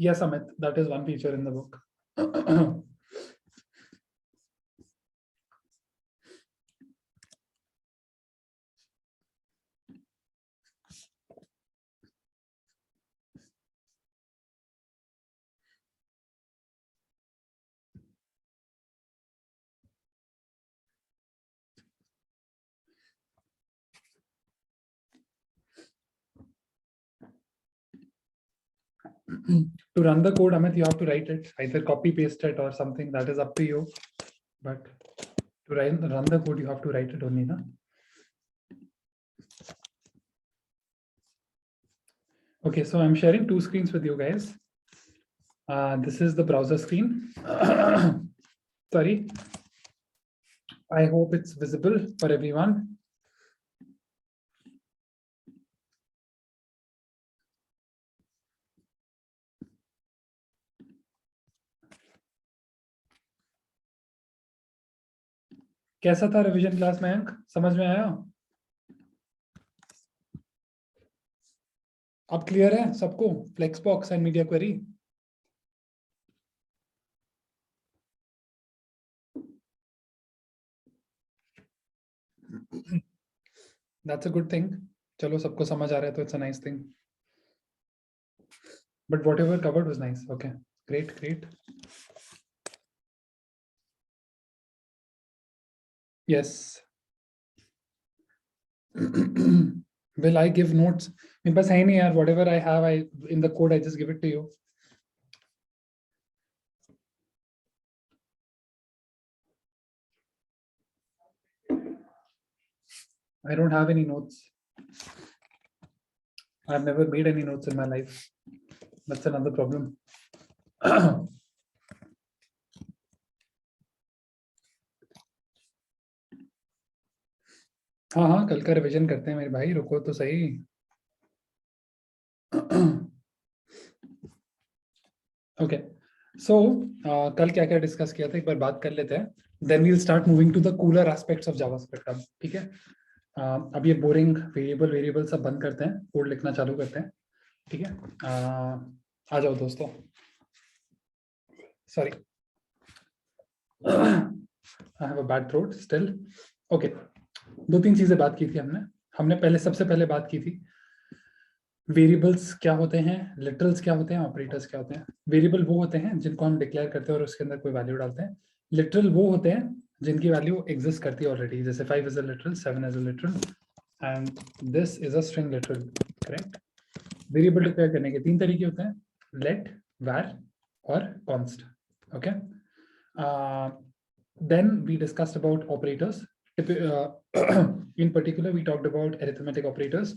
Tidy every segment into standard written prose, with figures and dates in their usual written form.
Yes, Amit, that is one feature in the book. To run the code, Amit, you have to write it, either copy paste it or something. That is up to you. But to run the code, you have to write it only, na? Okay, so I'm sharing two screens with you guys. This is the browser screen. Sorry. I hope it's visible for everyone. कैसा था revision class में अंक? समझ में आया? अब clear है सबको? Flexbox and media query? That's a good thing. चलो सबको समझ आ रहा है तो it's a nice thing. But whatever covered was nice. Okay, great, great. Yes. Will I give notes? मेरे पास है नहीं यार. Whatever I have, in the code I just give it to you. I don't have any notes. I've never made any notes in my life. That's another problem. हाँ, कल का revision करते हैं मेरे भाई, रुको तो सही. Okay, so कल क्या क्या डिस्कस किया था एक बार बात कर लेते हैं. Then we'll start moving to the cooler aspects of JavaScript. अब ठीक है, अब ये बोरिंग वेरिएबल सब बंद करते हैं, कोड लिखना चालू करते हैं. ठीक है, आ जाओ दोस्तों. Sorry, I have a bad throat still. Okay, दो तीन चीजें बात की थी हमने पहले सबसे पहले बात की थी वेरिएबल्स क्या होते हैं, लिटरल्स क्या होते हैं, ऑपरेटर्स क्या होते हैं. वेरिएबल वो होते हैं जिनको हम डिक्लेयर करते हैं और उसके अंदर कोई वैल्यू डालते हैं. लिटरल वो होते हैं जिनकी वैल्यू एग्जिस्ट करती है ऑलरेडी, जैसे 5 is a literal, 7 is a literal and this is a string literal. Correct. Variable declare करने के तीन तरीके होते हैं, लेट, var और const. Okay, then we discussed about operators. In particular we talked about arithmetic operators.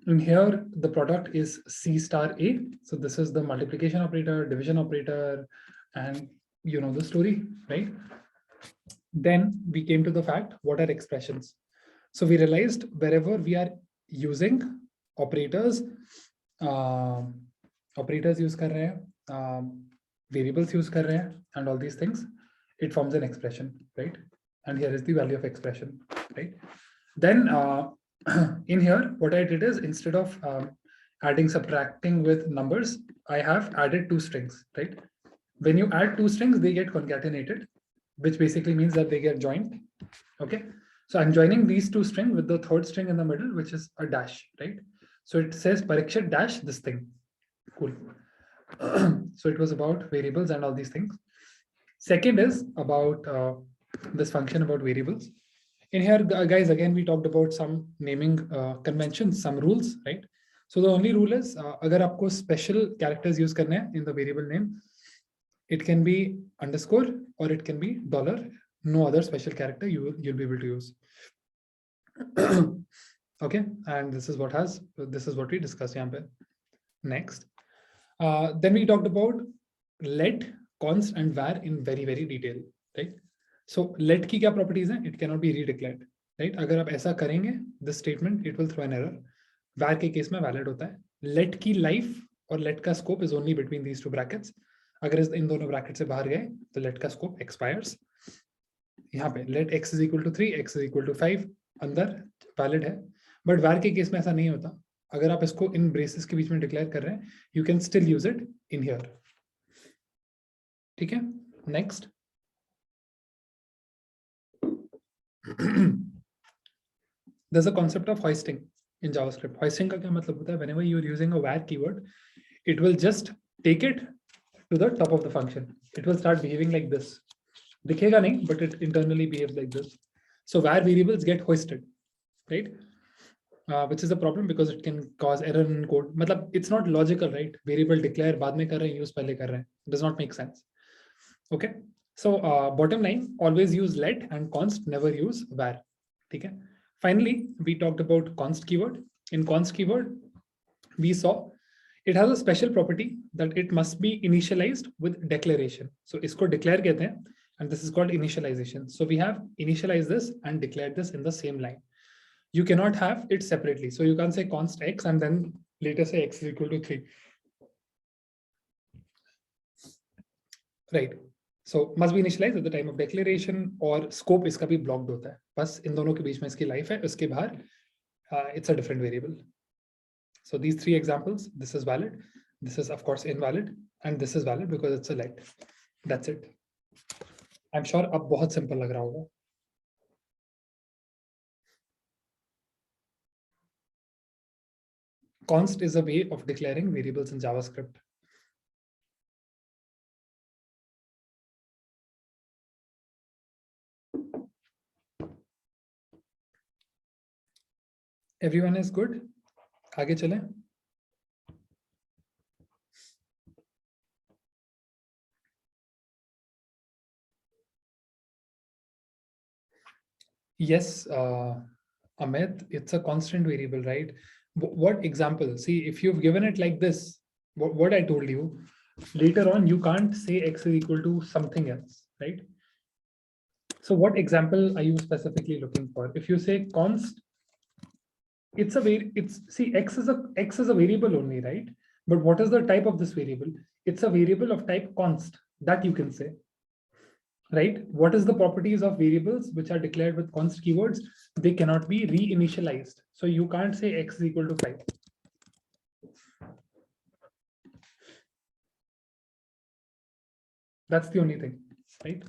And here the product is C star A. So this is the multiplication operator, division operator, and you know the story, right? Then we came to the fact, what are expressions? So we realized wherever we are using operators, operators use kar rahe hain, variables use kar rahe hain, and all these things, it forms an expression, right? And here is the value of expression, right? Then in here, what I did is, instead of adding, subtracting with numbers, I have added two strings, right? When you add two strings, they get concatenated, which basically means that they get joined. Okay, so I'm joining these two strings with the third string in the middle, which is a dash, right? So it says Parikshit dash this thing. Cool. So it was about variables and all these things. Second is about this function about variables. In here, guys, again, we talked about some naming conventions, some rules, right? So the only rule is, agar aapko special characters use karne hai in the variable name, it can be underscore or it can be dollar. No other special character you'll be able to use. Okay, and this is what we discussed here. Next, then we talked about let, const, and var in very detail, right? So let की क्या properties हैं? It cannot be redeclared, right? अगर आप ऐसा करेंगे, this statement, it will throw an error. var के case में valid होता है. let की life और let का scope is only between these two brackets. अगर इन दोनों ब्रैकेट से बाहर गए तो let का scope expires. यहाँ पे let x is equal to 3, x is equal to 5 अंदर valid है, but var के केस में ऐसा नहीं होता. अगर आप इसको इन ब्रेसेस के बीच में डिक्लेयर कर रहे हैं, you can still use it in here. ठीक है, next. There's a concept of hoisting in JavaScript. Hoisting का क्या मतलब होता है? Whenever you're using a var keyword, it will just take it to the top of the function. It will start behaving like this. दिखेगा नहीं, but it internally behaves like this. So var variables get hoisted, right? Which is a problem because it can cause error in code. मतलब it's not logical, right? Variable declare बाद में कर रहे हैं, use पहले कर रहे हैं. It does not make sense. Okay. So bottom line, always use let and const, never use var. ठीक है. Finally, we talked about const keyword. In const keyword, we saw it has a special property that it must be initialized with declaration. So इसको declare कहते हैं, and this is called initialization. So we have initialized this and declared this in the same line. You cannot have it separately. So you can't say const x and then later say x is equal to 3. Right. So must be initialized at the time of declaration, और scope इसका भी blocked होता है. बस इन दोनों के बीच में इसकी life है, उसके बाहर it's a different variable. So these three examples, this is valid, this is of course invalid, and this is valid because it's a let. That's it. I'm sure अब बहुत simple लग रहा होगा. Const is a way of declaring variables in JavaScript. Everyone is good? आगे चलें? Yes, Amit, it's a constant variable, right? What example? See, if you've given it like this, what I told you, later on, you can't say x is equal to something else, right? So what example are you specifically looking for? If you say const, it's a see, x is a variable only, right? But what is the type of this variable? It's a variable of type const, that you can say. Right? What is the properties of variables which are declared with const keywords? They cannot be reinitialized. So you can't say x is equal to 5. That's the only thing, right?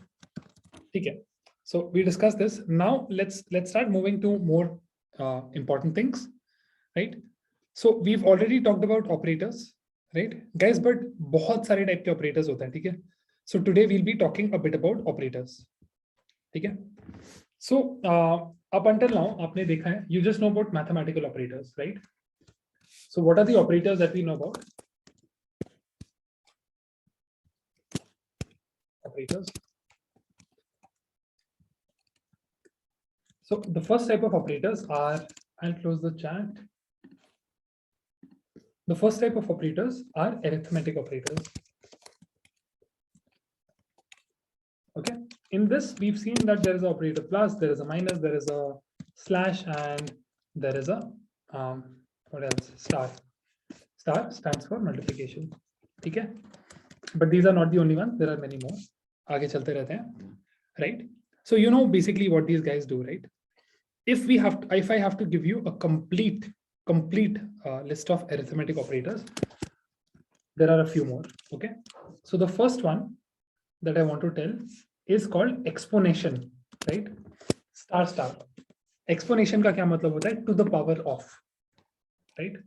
Okay. So we discussed this. Now let's start moving to more important things, right? So we've already talked about operators, right, guys? But बहुत सारे type के operators होते हैं, ठीक है? So today we'll be talking a bit about operators. ठीक है? So up until now, आपने देखा है, you just know about mathematical operators, right? So what are the operators that we know about? Operators. So the first type of operators are, I'll close the chat. The first type of operators are arithmetic operators. Okay. In this, we've seen that there is an operator plus, there is a minus, there is a slash, and there is a what else? Star. Star stands for multiplication. Okay. But these are not the only ones. There are many more. आगे चलते रहते हैं, right? So you know basically what these guys do, right? If I have to give you a complete list of arithmetic operators, there are a few more. Okay. So the first one that I want to tell is called exponentiation, right? Star star. Exponentiation का क्या मतलब होता है? To the power of, right?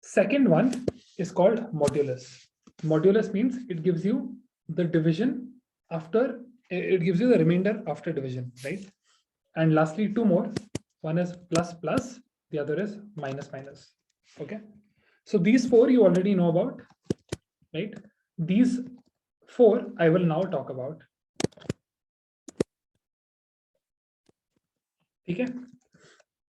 Second one is called modulus. Modulus means it gives you the division after, it gives you the remainder after division, right? And lastly, two more. One is plus plus, the other is minus minus. Okay. So these four you already know about, right? These four I will now talk about. Okay.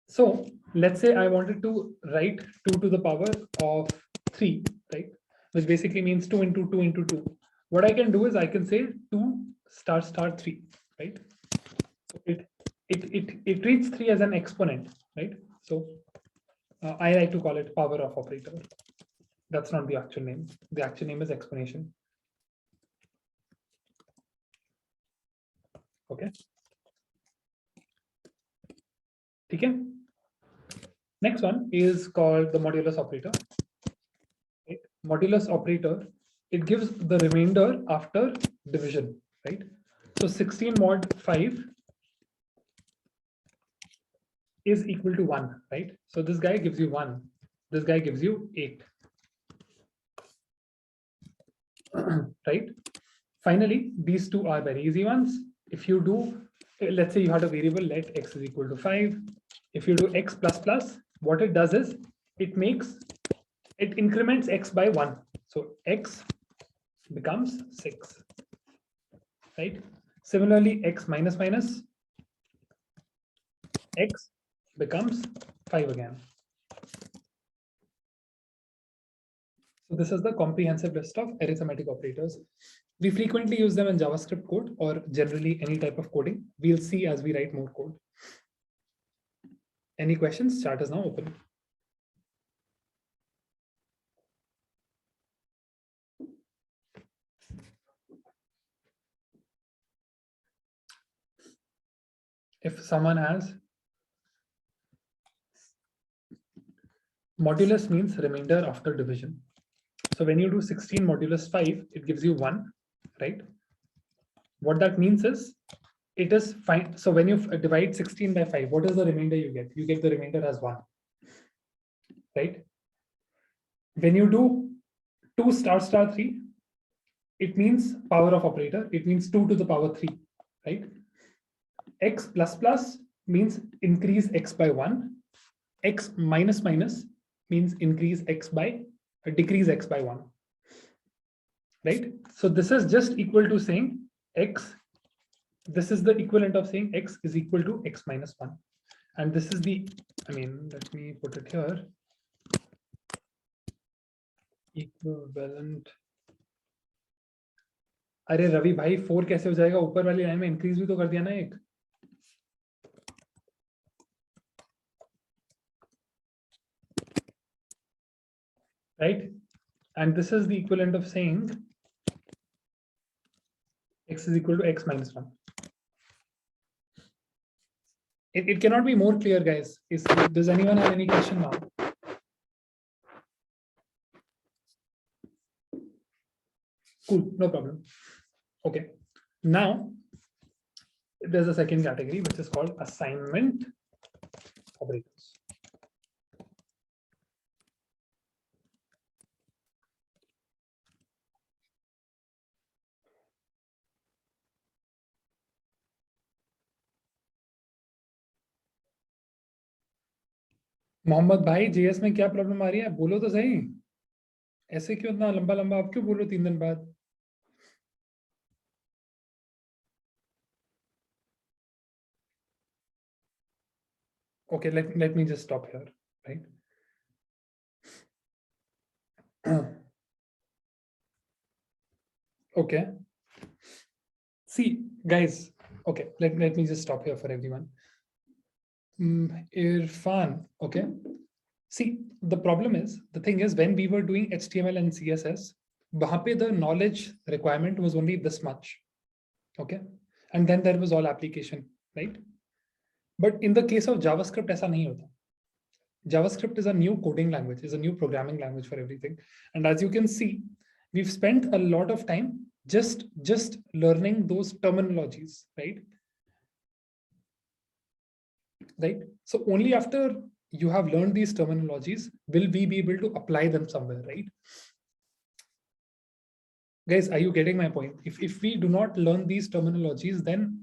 So let's say I wanted to write 2 to the power of 3, right? Which basically means 2 into 2 into 2. What I can do is I can say 2 star star 3, right? So it treats 3 as an exponent, right? So I like to call it power of operator. That's not the actual name. The actual name is explanation. Okay. Okay. Next one is called the modulus operator. Right? Modulus operator, it gives the remainder after division, right? So 16 mod 5 is equal to 1, right? So this guy gives you 1. This guy gives you 8. Right? Finally, these two are very easy ones. If you do, let's say you had a variable, let x is equal to 5. If you do x plus plus, what it does is it increments x by 1. So x becomes 6, right? Similarly, x minus minus, x becomes 5 again. So this is the comprehensive list of arithmetic operators. We frequently use them in JavaScript code or generally any type of coding. We'll see as we write more code. Any questions? Chat is now open. If someone has, modulus means remainder after division. So when you do 16 modulus 5, it gives you 1, right? What that means is it is fine. So when you divide 16 by 5, what is the remainder you get? You get the remainder as 1, right? When you do 2 star star 3, it means power of operator. It means 2 to the power 3, right? X plus plus means increase x by 1. X minus minus means increase x by, decrease x by 1, right? So this is just equal to saying x, this is the equivalent of saying x is equal to x minus 1. And this is the, let me put it here, equivalent. अरे रवि भाई 4 कैसे हो जाएगा? ऊपर वाली line में increase भी तो कर दिया ना एक. Right? And this is the equivalent of saying x is equal to x minus 1. It cannot be more clear, guys. Does anyone have any question now? Cool, no problem. Okay. Now, there's a second category, which is called assignment operators. Mohammad भाई, JS में क्या problem आ रही है? बोलो तो सही. ऐसे क्यों इतना लंबा लंबा आप क्यों बोल रहे हो 3 दिन बाद? Okay, let me just stop here, right? Okay. See, guys, okay, let me just stop here for everyone. Irfan, okay. See, the thing is, when we were doing HTML and CSS, the knowledge requirement was only this much, okay? And then there was all application, right? But in the case of JavaScript, aisa nahi hota. JavaScript is a new coding language, is a new programming language for everything. And as you can see, we've spent a lot of time just learning those terminologies, right? Right? So only after you have learned these terminologies will we be able to apply them somewhere, right? Guys, are you getting my point? If we do not learn these terminologies, then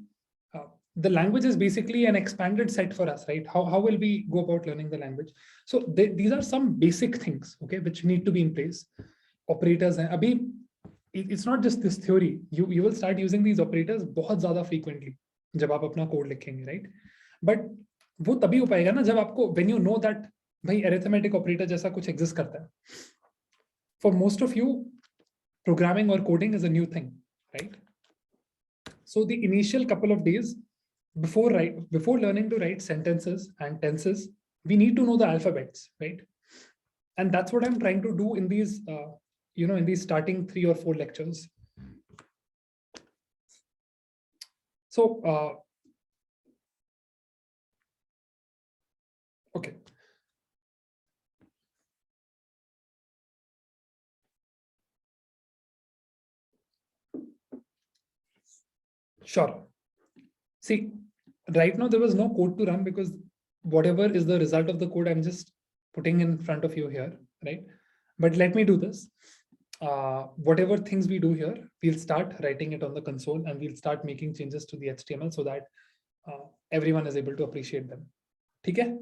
the language is basically an expanded set for us, right? How will we go about learning the language? So these are some basic things, okay, which need to be in place. Operators, it's not just this theory. You will start using these operators बहुत ज़्यादा frequently जब आप अपना code लिखेंगे, right? But वो तभी हो पाएगा ना जब आपको when you know that भाई arithmetic operator जैसा कुछ exist करता है. For most of you, programming or coding is a new thing, right? So the initial couple of days before learning to write sentences and tenses, we need to know the alphabets, right? And that's what I'm trying to do in these, in these starting 3 or 4 lectures. So, okay. Sure. See, right now there was no code to run because whatever is the result of the code, I'm just putting in front of you here, right? But let me do this. Whatever things we do here, we'll start writing it on the console and we'll start making changes to the HTML so that everyone is able to appreciate them. Okay?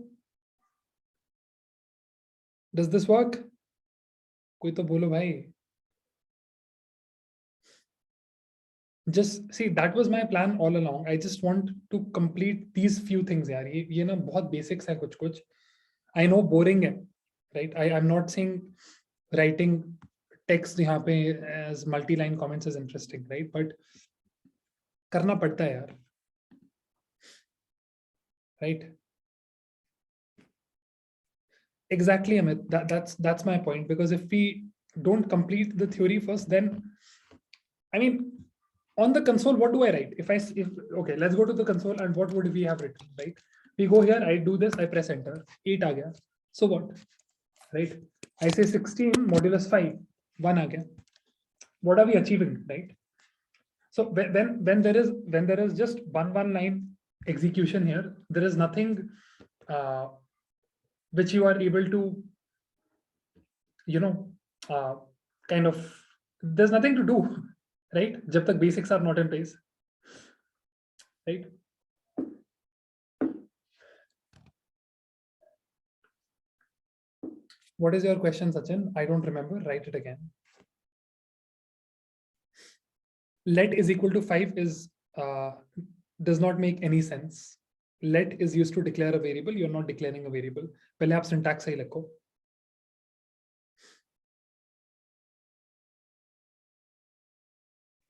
Does this work? कोई तो बोलो भाई. Just see, that was my plan all along. I just want to complete these few things यार. ये ना बहुत basics है कुछ. I know boring है, right? I'm not saying writing text यहाँ पे as multi-line comments is interesting, right? But करना पड़ता है यार, right? Exactly, Amit. That's my point. Because if we don't complete the theory first, then I mean, on the console, what do I write? If okay, let's go to the console and what would we have written, right? We go here, I do this, I press enter, 8 aa gaya. So what, right? I say 16 modulus 5, 1 aa gaya. What are we achieving, right? So when there is just one line execution here, there is nothing which you are able to, kind of, there's nothing to do, right? Jab tak basics are not in place, right? What is your question, Sachin? I don't remember. Write it again. Let is equal to 5 is does not make any sense. Let is used to declare a variable. You're not declaring a variable. पहले आप syntax सही लिखो.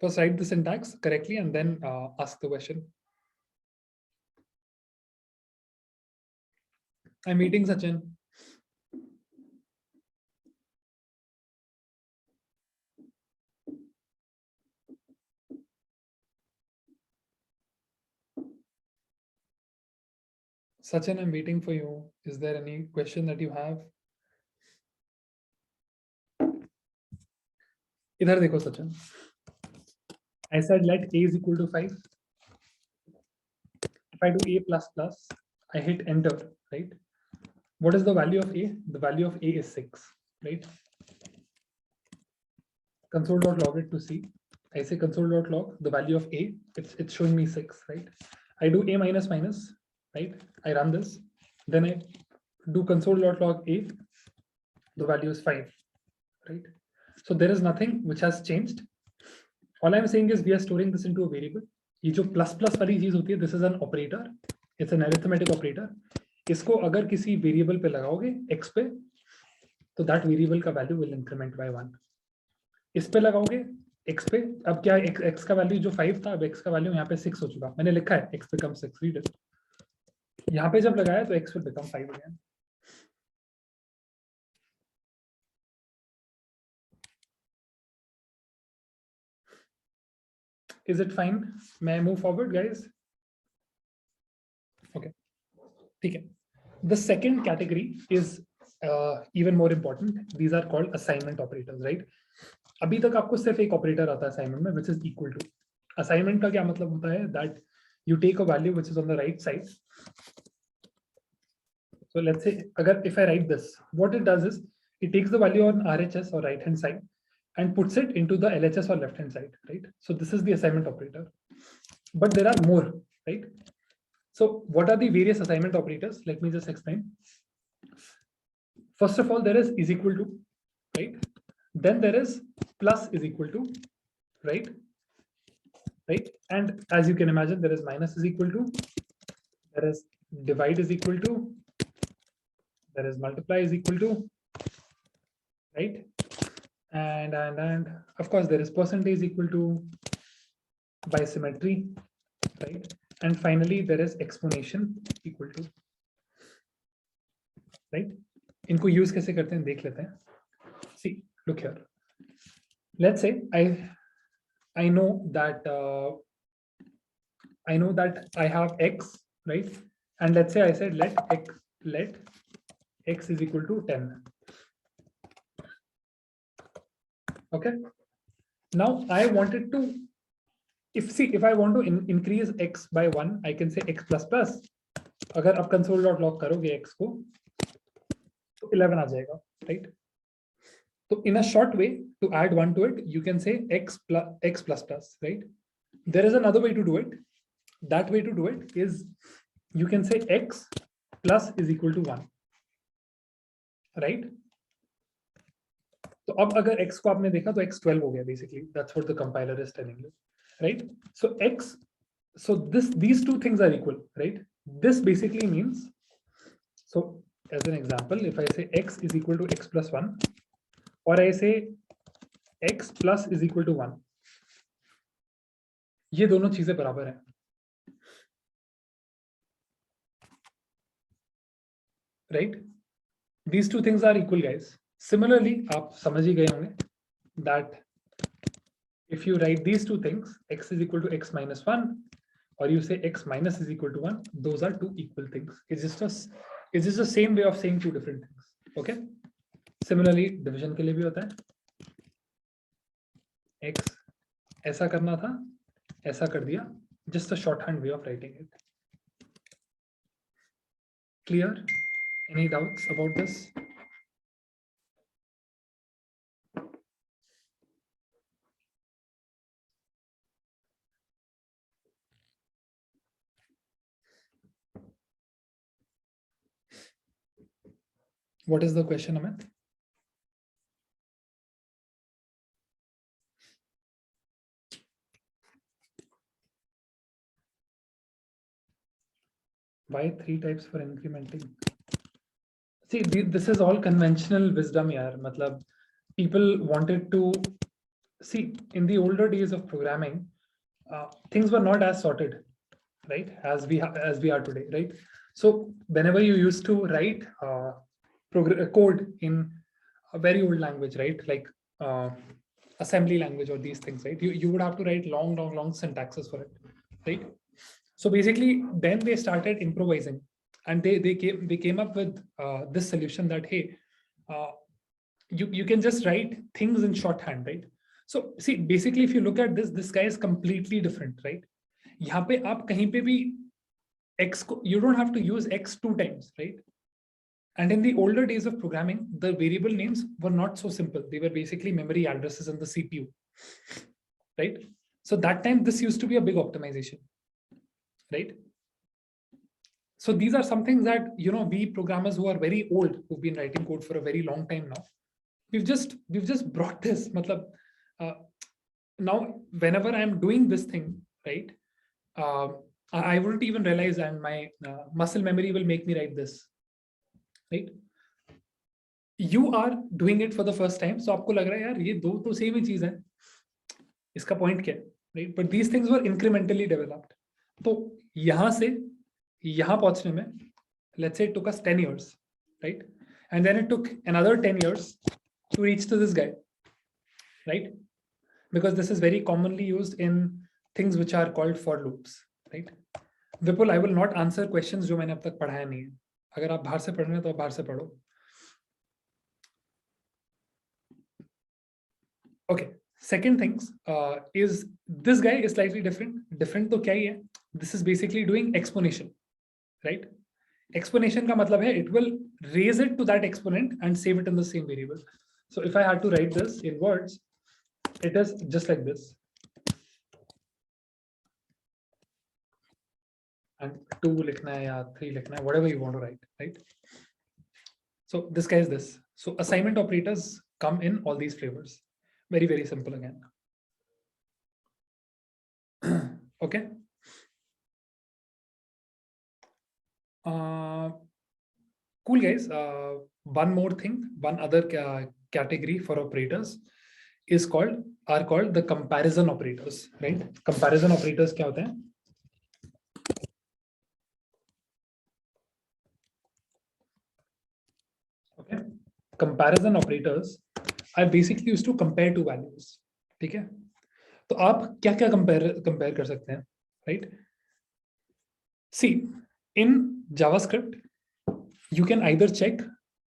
First write the syntax correctly and then ask the question. I'm meeting Sachin. Sachin, I'm waiting for you. Is there any question that you have? इधर देखो Sachin. I said let a is equal to 5. If I do a plus plus, I hit enter, right? What is the value of a? The value of a is 6, right? Console.log it to see. I say console.log the value of a. It's showing me 6, right? I do a minus minus, right? I run this. Then I do console.log a. The value is 5, right? So there is nothing which has changed. All I'm saying is we are storing this into a variable. ये जो plus plus वाली चीज होती है, this is an operator. It's an arithmetic operator. इसको अगर किसी variable पे लगाओगे x पे, तो that variable का value will increment by 1. इस पे लगाओगे x पे, अब क्या x का वैल्यू जो 5 था, अब x का वैल्यू यहाँ पे 6 हो चुका. मैंने लिखा है x becomes 6. Read it. यहाँ पे जब लगाया तो x will become 5 again. Is it fine? May I move forward, guys? Okay. Okay. The second category is even more important. These are called assignment operators, right? अभी तक आपको सिर्फ एक ऑपरेटर आता है assignment में, which is equal to. Assignment का क्या मतलब होता है? That you take a value which is on the right side. So let's say, if I write this, what it does is it takes the value on RHS or right hand side and puts it into the LHS or left hand side, right? So this is the assignment operator. But there are more, right? So what are the various assignment operators? Let me just explain. First of all, there is equal to, right? Then there is plus is equal to, right? Right? And as you can imagine, there is minus is equal to, there is divide is equal to, there is multiply is equal to, right? And of course there is percentage equal to, by symmetry, right? And finally there is explanation equal to, right? इनको use कैसे करते हैं देख लेते हैं. See, look here. Let's say I know that I have x, right? And let's say I said let x is equal to 10. Okay. Now I wanted to if I want to increase x by 1, I can say x plus plus. अगर आप console.log करोगे x को तो 11 आ जाएगा, right? So in a short way to add 1 to it, you can say x plus plus, right? There is another way to do it. That way to do it is you can say x plus is equal to 1, right? तो अब अगर x को आपने देखा तो x 12 हो गया basically. That's what the compiler is telling you, right? So x, so these two things are equal, right? This basically means, so as an example, if I say x is equal to x plus 1, or I say x plus is equal to 1, ये दोनों चीजें बराबर हैं, right? These two things are equal, guys. Similarly, आप समझ ही गए होंगे that if you write these two things, x is equal to x minus 1, or you say x minus is equal to 1, those are two equal things. It's just the same way of saying two different things. Okay. Similarly, division के लिए भी होता है. x ऐसा करना था, ऐसा कर दिया. Just a shorthand way of writing it. Clear? Any doubts about this? What is the question, Amit? Why 3 types for incrementing? See, this is all conventional wisdom, yaar. Matlab, people wanted to see in the older days of programming, things were not as sorted, right? As we are today, right? So whenever you used to write code in a very old language, right? Like assembly language or these things, right? You would have to write long syntaxes for it, right? So basically, then they started improvising, and they came up with this solution that hey, you can just write things in shorthand, right? So see, basically, if you look at this guy is completely different, right? यहाँ पे आप कहीं पे भी x को, you don't have to use x 2 times, right? And in the older days of programming, the variable names were not so simple. They were basically memory addresses in the CPU, right? So that time, this used to be a big optimization, right? So these are some things that, you know, we programmers who are very old, who've been writing code for a very long time now, we've just brought this. Matlab, now whenever I'm doing this thing, right, I wouldn't even realize, and my muscle memory will make me write this, right? You are doing it for the first time, so आपको लग रहा है यार ये दो तो same ही चीज है, इसका पॉइंट क्या है, right? But these things were incrementally developed. तो यहाँ से यहाँ पहुंचने में, let's say it took us 10 years, right? And then it took another 10 years to reach to this guy, right? Because this is very commonly used in things which are called for loops, right? Vipul, I will not answer questions जो मैंने अब तक पढ़ाया नहीं है. अगर आप बाहर से पढ़ रहे हैं तो आप बाहर से पढ़ो. Okay. Second things is this guy is slightly different. Different तो क्या ही है? This is basically doing exponential, right? Exponential का मतलब है it will raise it to that exponent and save it in the same variable. So if I had to write this in words, it is just like this. And 2 लिखना है या 3 लिखना है, whatever you want to write, right? So this guy is this. So assignment operators come in all these flavors. Very, very simple again. Okay. Cool, guys. One more thing, one other category for operators is called the comparison operators, right? Comparison operators क्या होते हैं? Okay. Comparison operators are basically used to compare two values. ठीक है? तो आप क्या क्या compare कर सकते हैं, right? See, in JavaScript, you can either check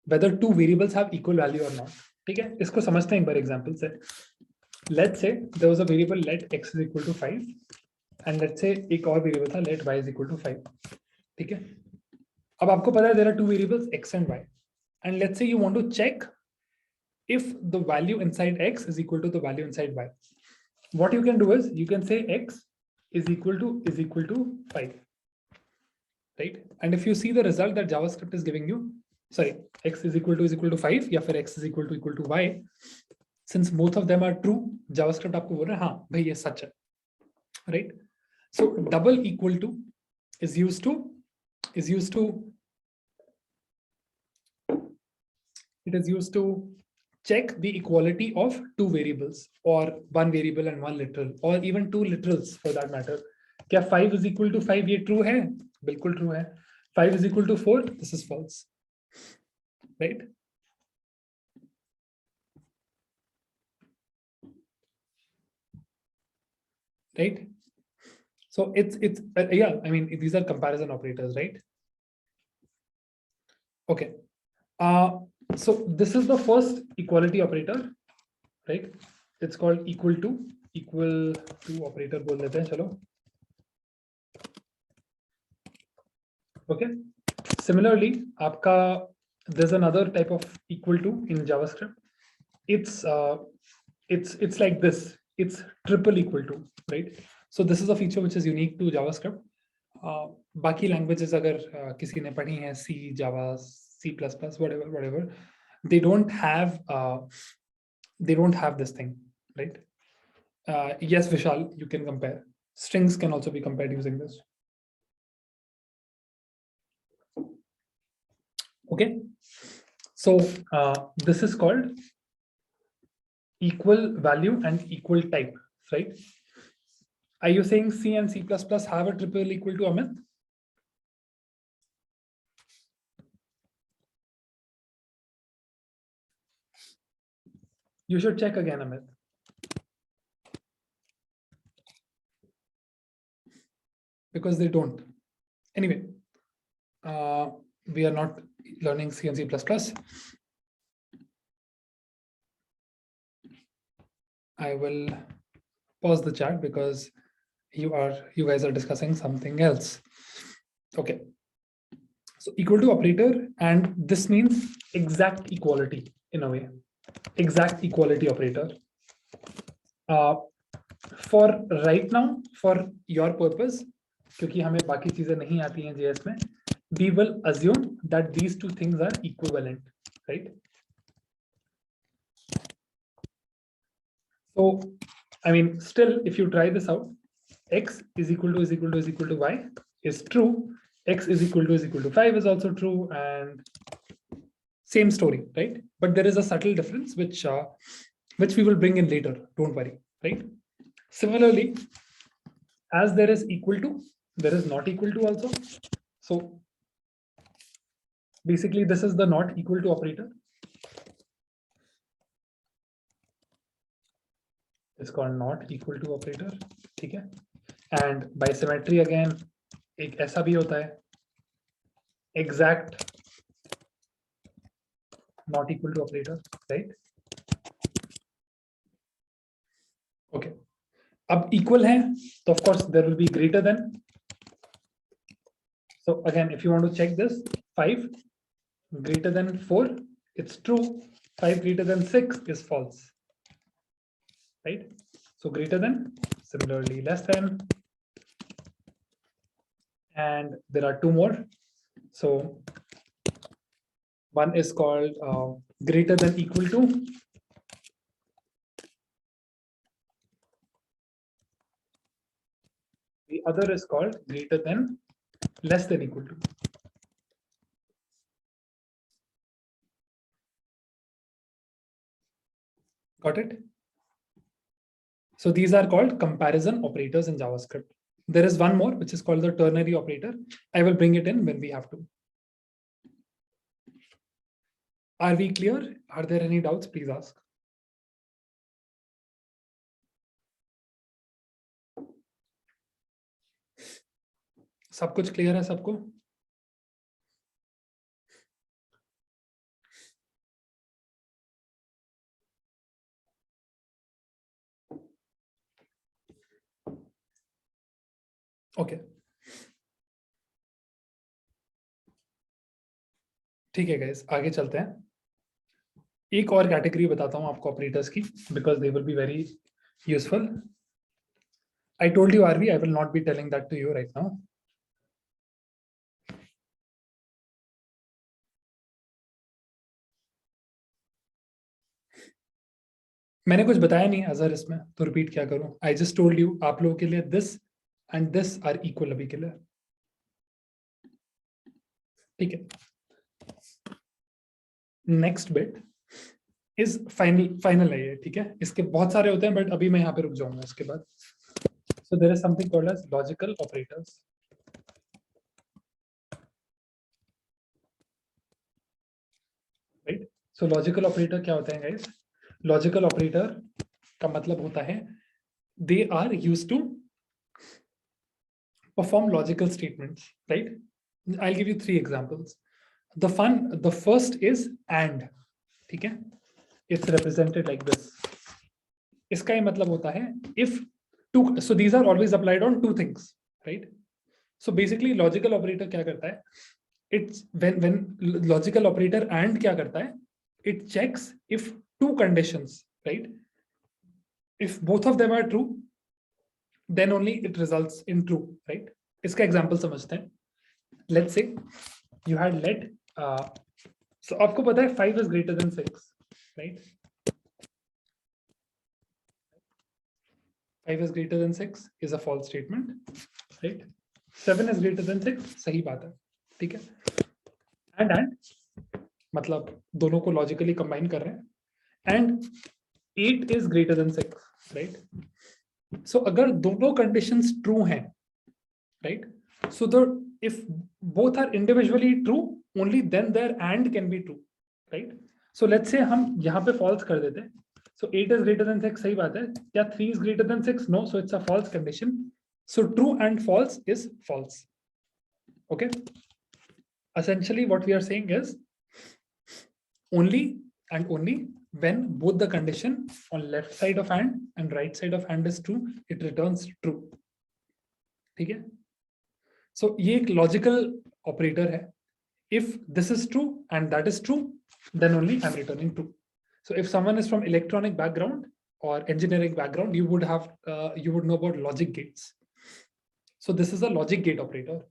whether two variables have equal value or not. ठीक है? इसको समझते हैं एक बार example से. let's say there was a variable let x is equal to 5 and let's say एक और variable था let y is equal to 5. ठीक है, अब आपको पता है there are two variables x and y and let's say you want to check if the value inside x is equal to the value inside y. What you can do is you can say x is equal to 5, right? And if you see the result that JavaScript is giving you, sorry, x is equal to 5 या फिर x is equal to y, since both of them are true, JavaScript आपको बोल रहा है हाँ भाई ये सच है, right? So double equal to is used to check the equality of two variables or one variable and one literal or even two literals for that matter. क्या 5 is equal to 5 ये true है? बिल्कुल true है. 5 is equal to 4, this is false, right? Right? So it's yeah, I mean these are comparison operators, right? Okay. So this is the first equality operator, right? It's called equal to operator बोल देते हैं चलो. Okay. Similarly, आपका there's another type of equal to in JavaScript. It's like this. It's triple equal to, right? So this is a feature which is unique to JavaScript. बाकी languages अगर किसी ने पढ़ी हैं C, Java, C++, whatever, they don't have this thing, right? Yes, Vishal, you can compare. Strings can also be compared using this. Okay, so this is called equal value and equal type, right? Are you saying C and C++ have a triple equal to, Amit? You should check again, Amit. Because they don't. Anyway, we are not learning C and C++. I will pause the chat because you guys are discussing something else. Okay. So equal to operator, and this means exact equality in a way. Exact equality operator. For right now, for your purpose, क्योंकि हमें बाकी चीजें नहीं आती हैं JS में, we will assume that these two things are equivalent, right? So, I mean, still, if you try this out, x is equal to y is true. X is equal to 5 is also true, and same story, right? But there is a subtle difference which we will bring in later. Don't worry, right? Similarly, as there is equal to, there is not equal to also. So basically, this is the not equal to operator. It's called not equal to operator. ठीक है? And by symmetry again, एक ऐसा भी होता है, exact not equal to operator, right? Okay. अब equal है, so of course there will be greater than. So again, if you want to check this, 5 greater than 4, it's true. 5 greater than 6 is false, right? So greater than, similarly less than, and there are two more. So one is called greater than equal to. The other is called greater than less than equal to. Got it? So these are called comparison operators in JavaScript. There is one more, which is called the ternary operator. I will bring it in when we have to. Are we clear? Are there any doubts? Please ask. सब कुछ clear है सबको? Okay, ठीक है guys, आगे चलते हैं। एक और कैटेगरी बताता हूं आपको ऑपरेटर्स की, because they will be very useful. I told you, Arvi, I will not be telling that to you right now. मैंने कुछ बताया नहीं अजहर इसमें, तो रिपीट क्या करूं? आई जस्ट टोल्ड यू आप लोगों के लिए this and this are equal अभी के लिए. ठीक है, नेक्स्ट बिट इज फाइनल है ये. ठीक है, इसके बहुत सारे होते हैं, बट अभी मैं यहाँ पे रुक जाऊंगा इसके बाद. So there is something called as logical operators. Right, so logical operator क्या होते हैं गाइस? लॉजिकल ऑपरेटर का मतलब होता है they are used to perform logical statements, right? I'll give you 3 examples. The first is and. ठीक है, it's represented like this. इसका ये मतलब होता है if two, so these are always applied on two things, right? So basically logical operator क्या करता है? It's when logical operator and क्या करता है? It checks if two conditions, right? If both of them are true, then only it results in true, right? इसका example समझते हैं. Let's say you had let so आपको पता है 5 is greater than 6, right? 5 is greater than 6 is a false statement, right? 7 is greater than 6 सही बात है. ठीक है, and मतलब दोनों को लॉजिकली कंबाइन कर रहे हैं. and 8 is greater than 6, right? so अगर दोनों कंडीशंस ट्रू हैं, right? so the if both are individually true, only then their and can be true, right? so let's say हम यहाँ पे false कर देते हैं. so 8 is greater than 6 सही बात है. क्या 3 is greater than 6? no, so it's a false condition. so true and false is false. okay, essentially what we are saying is only and only when both the condition on left side of and right side of and is true, it returns true. ठीक है, so ये एक logical operator है. if this is true and that is true, then only I'm returning true. so if someone is from electronic background or engineering background, you would have you would know about logic gates. so this is a logic gate operator.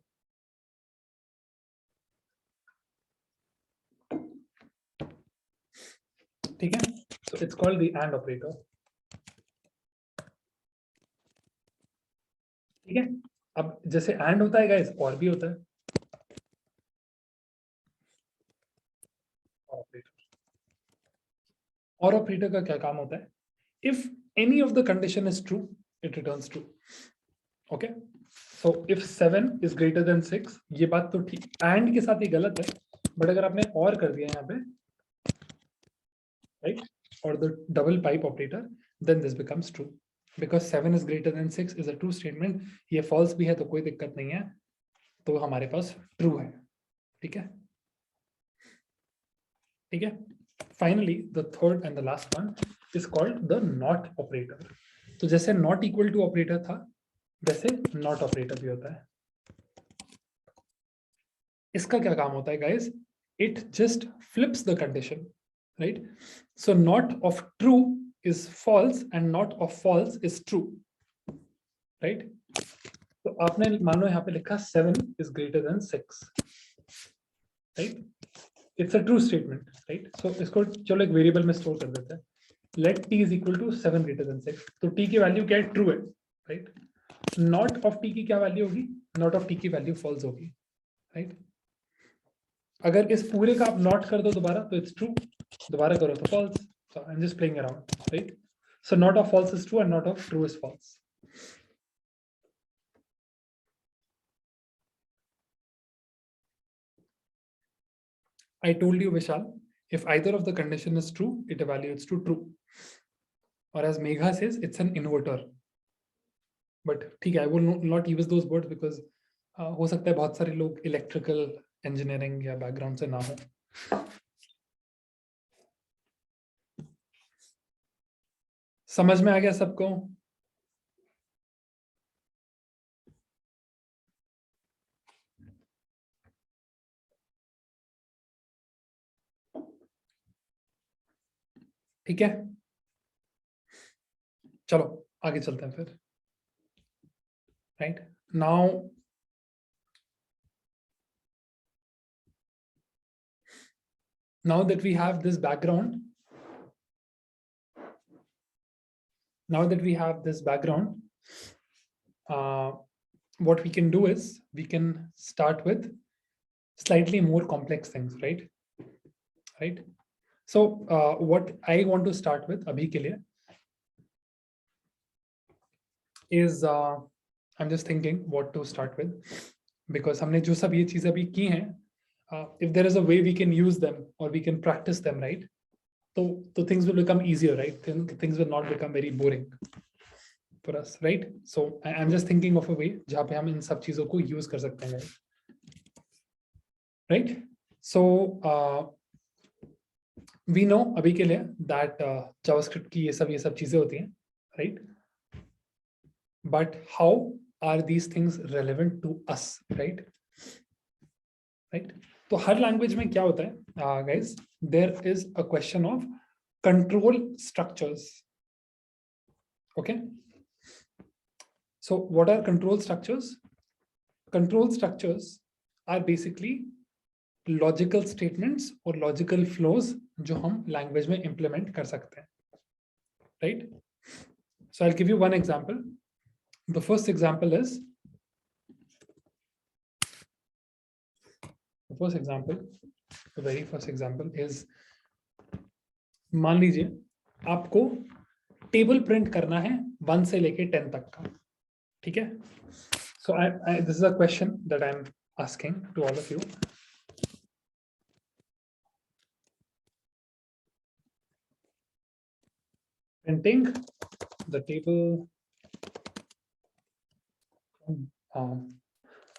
ठीक है, so it's called the and operator. ठीक है, अब जैसे and होता है guys, और भी होता है ऑपरेटर. और ऑपरेटर का क्या काम होता है? if any of the condition is true, it returns true. okay, so if 7 is greater than 6, ये बात तो ठीक, and के साथ ये गलत है, बट अगर आपने और कर दिया यहाँ पे, right, or the double pipe operator, then this becomes true, because 7 is greater than 6 is a true statement. ये false भी है तो कोई दिक्कत नहीं है, तो हमारे पास true है. ठीक है, ठीक है. Finally, the third and the last one is called the not operator. तो जैसे not equal to operator था, वैसे not operator भी होता है. इसका क्या काम होता है guys? It just flips the condition, right? So not of true is false and not of false is true, right? तो आपने मानो यहाँ पे लिखा 7 is greater than 6, right? It's a true statement, right? So इसको चलो एक वेरिएबल में स्टोर कर देते हैं. Let t is equal to 7 greater than 6. तो t की वैल्यू क्या है? ट्रू है, right? Not of t की क्या वैल्यू होगी? Not of t की वैल्यू false होगी, right? अगर इस पूरे का आप नॉट कर दो दोबारा तो इट्स ट्रू, दोबारा करो तो false. So I'm just playing around, right? So not of false is true and not of true is false. I told you, Vishal, if either of the condition is true, it evaluates to true. Or as Megha says, it's an inverter. But ठीक है, I will not use those words because हो सकता है बहुत सारे लोग electrical engineering या background से ना हो. समझ में आ गया सबको? ठीक है, चलो आगे चलते हैं फिर. Right now, now that we have this background, what we can do is we can start with slightly more complex things, right? So what I want to start with abhi ke liye is I'm just thinking what to start with, because हमने जो सब ये चीजें अभी की हैं, if there is a way we can use them or we can practice them, right? So things will become easier, right? Things will not become very boring for us, right? So I'm just thinking of a way जहाँ पे हम इन सब चीजों को use कर सकते हैं, right? So we know अभी के लिए that JavaScript की ये सब चीजें होती हैं, right? But how are these things relevant to us, right? तो हर लैंग्वेज में क्या होता है, guys, there is a question of control structures. Okay, so what are control structures? Control structures are basically logical statements or logical flows जो हम language में implement कर सकते हैं, right? So I'll give you one example. The first example is, the very first example is, मान लीजिए आपको table print करना है 1 से लेके 10 तक का, ठीक है? So this is a question that I'm asking to all of you. Printing the table,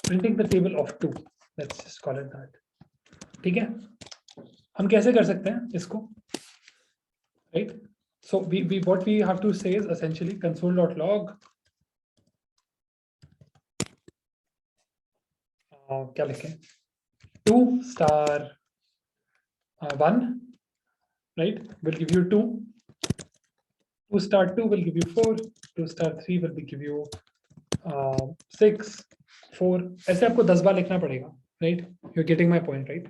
printing the table of 2, let's just call it that. ठीक है, हम कैसे कर सकते हैं इसको, right? So what we have to say is essentially console.log क्या लिखें, 2 star 1, right, will give you 2. 2 star 2 will give you 4. 2 star 3 will give you 6, 4. ऐसे आपको 10 बार लिखना पड़ेगा, right? You're getting my point, right?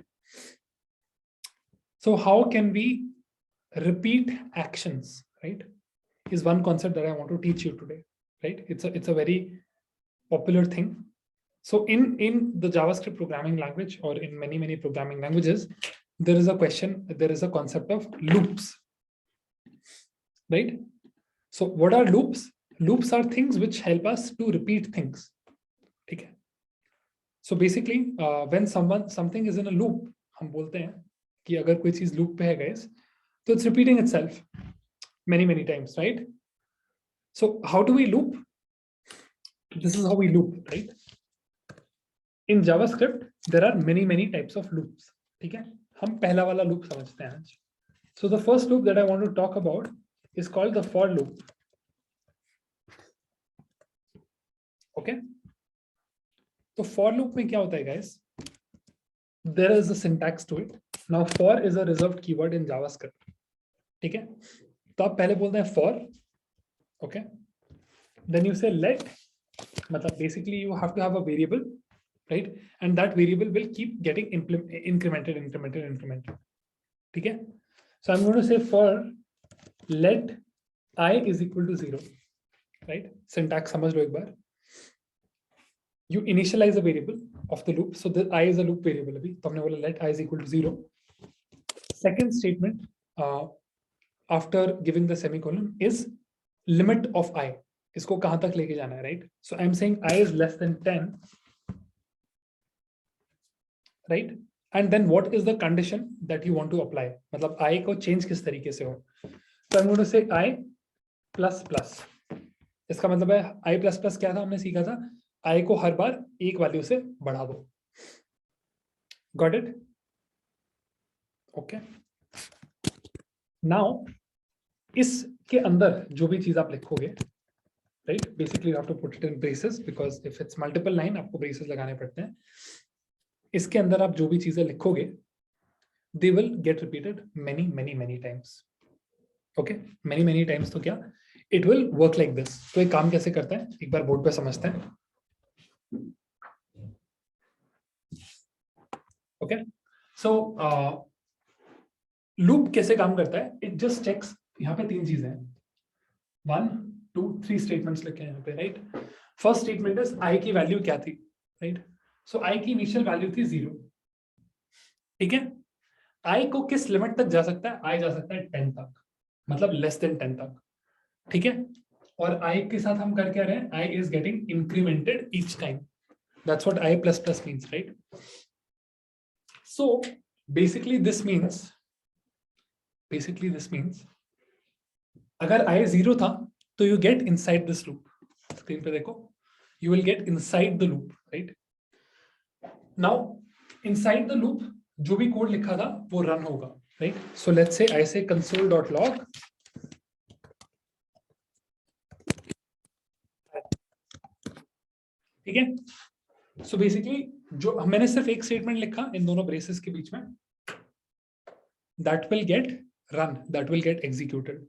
So how can we repeat actions, right, is one concept that I want to teach you today, right? It's a very popular thing. So in the JavaScript programming language, or in many programming languages, there is a concept of loops, right? So what are loops? Loops are things which help us to repeat things. Okay. So basically, when something is in a loop, हम बोलते हैं कि अगर कोई चीज loop पे है guys, so it's repeating itself many times, right? So how do we loop? This is how we loop, right? In JavaScript, there are many types of loops. ठीक है, हम पहला वाला loop समझते हैं आज. So the first loop that I want to talk about is called the for loop. Okay. तो for loop में क्या होता है guys? There is a syntax to it. Now for is a reserved keyword in JavaScript. ठीक है, तो आप पहले बोलते हैं for. Okay. Then you say let, मतलब basically you have to have a variable, right? And that variable will keep getting incremented. ठीक है? So I'm going to say for let I is equal to 0, right? Syntax समझ लो एक बार. You initialize a variable of the loop, so the I is a loop variable अभी, तो हमने बोला let I is equal to 0. Second statement after giving the semicolon is limit of I. इसको कहां तक लेके जाना है, right? So I'm saying I is less than 10, right? And then what is the condition that you want to apply? मतलब I को change किस तरीके से हो? So I'm going to say I plus plus. इसका मतलब है I plus plus क्या था, हमने सीखा था I को हर बार एक वैल्यू से बढ़ा दो. Got it? Okay. Now इसके अंदर जो भी चीज आप लिखोगे, right? Basically you have to put it in braces, because if it's multiple line आपको braces लगाने पड़ते हैं. इसके अंदर आप जो भी चीजें लिखोगे, they will get repeated many times. Okay, many times, तो क्या it will work like this. तो एक काम कैसे करता है, एक बार बोर्ड पे समझते हैं। ओके, सो लूप कैसे काम करता है, इट जस्ट चेक्स। यहाँ पे तीन चीजें हैं, 1 2 3 स्टेटमेंट्स लिखे हैं यहाँ पे, right. First statement is I की वैल्यू क्या थी, राइट। सो आई की इनिशियल वैल्यू थी 0, ठीक है। आई को किस लिमिट तक जा सकता है, आई जा सकता है 10 तक, मतलब लेस देन 10 तक, ठीक है। और आई के साथ हम कर क्या रहे हैं, I is getting incremented each time, that's what I plus plus means, right. So basically this means अगर आई 0 था तो you get inside this loop, screen पे देखो, you will get inside the loop, right. Now inside the loop जो भी code लिखा था वो रन होगा, राइट। सो लेट्स से आई से console.log, ठीक है। सो बेसिकली जो मैंने सिर्फ एक स्टेटमेंट लिखा इन दोनों ब्रेसेस के बीच में, that will get run, that will get executed.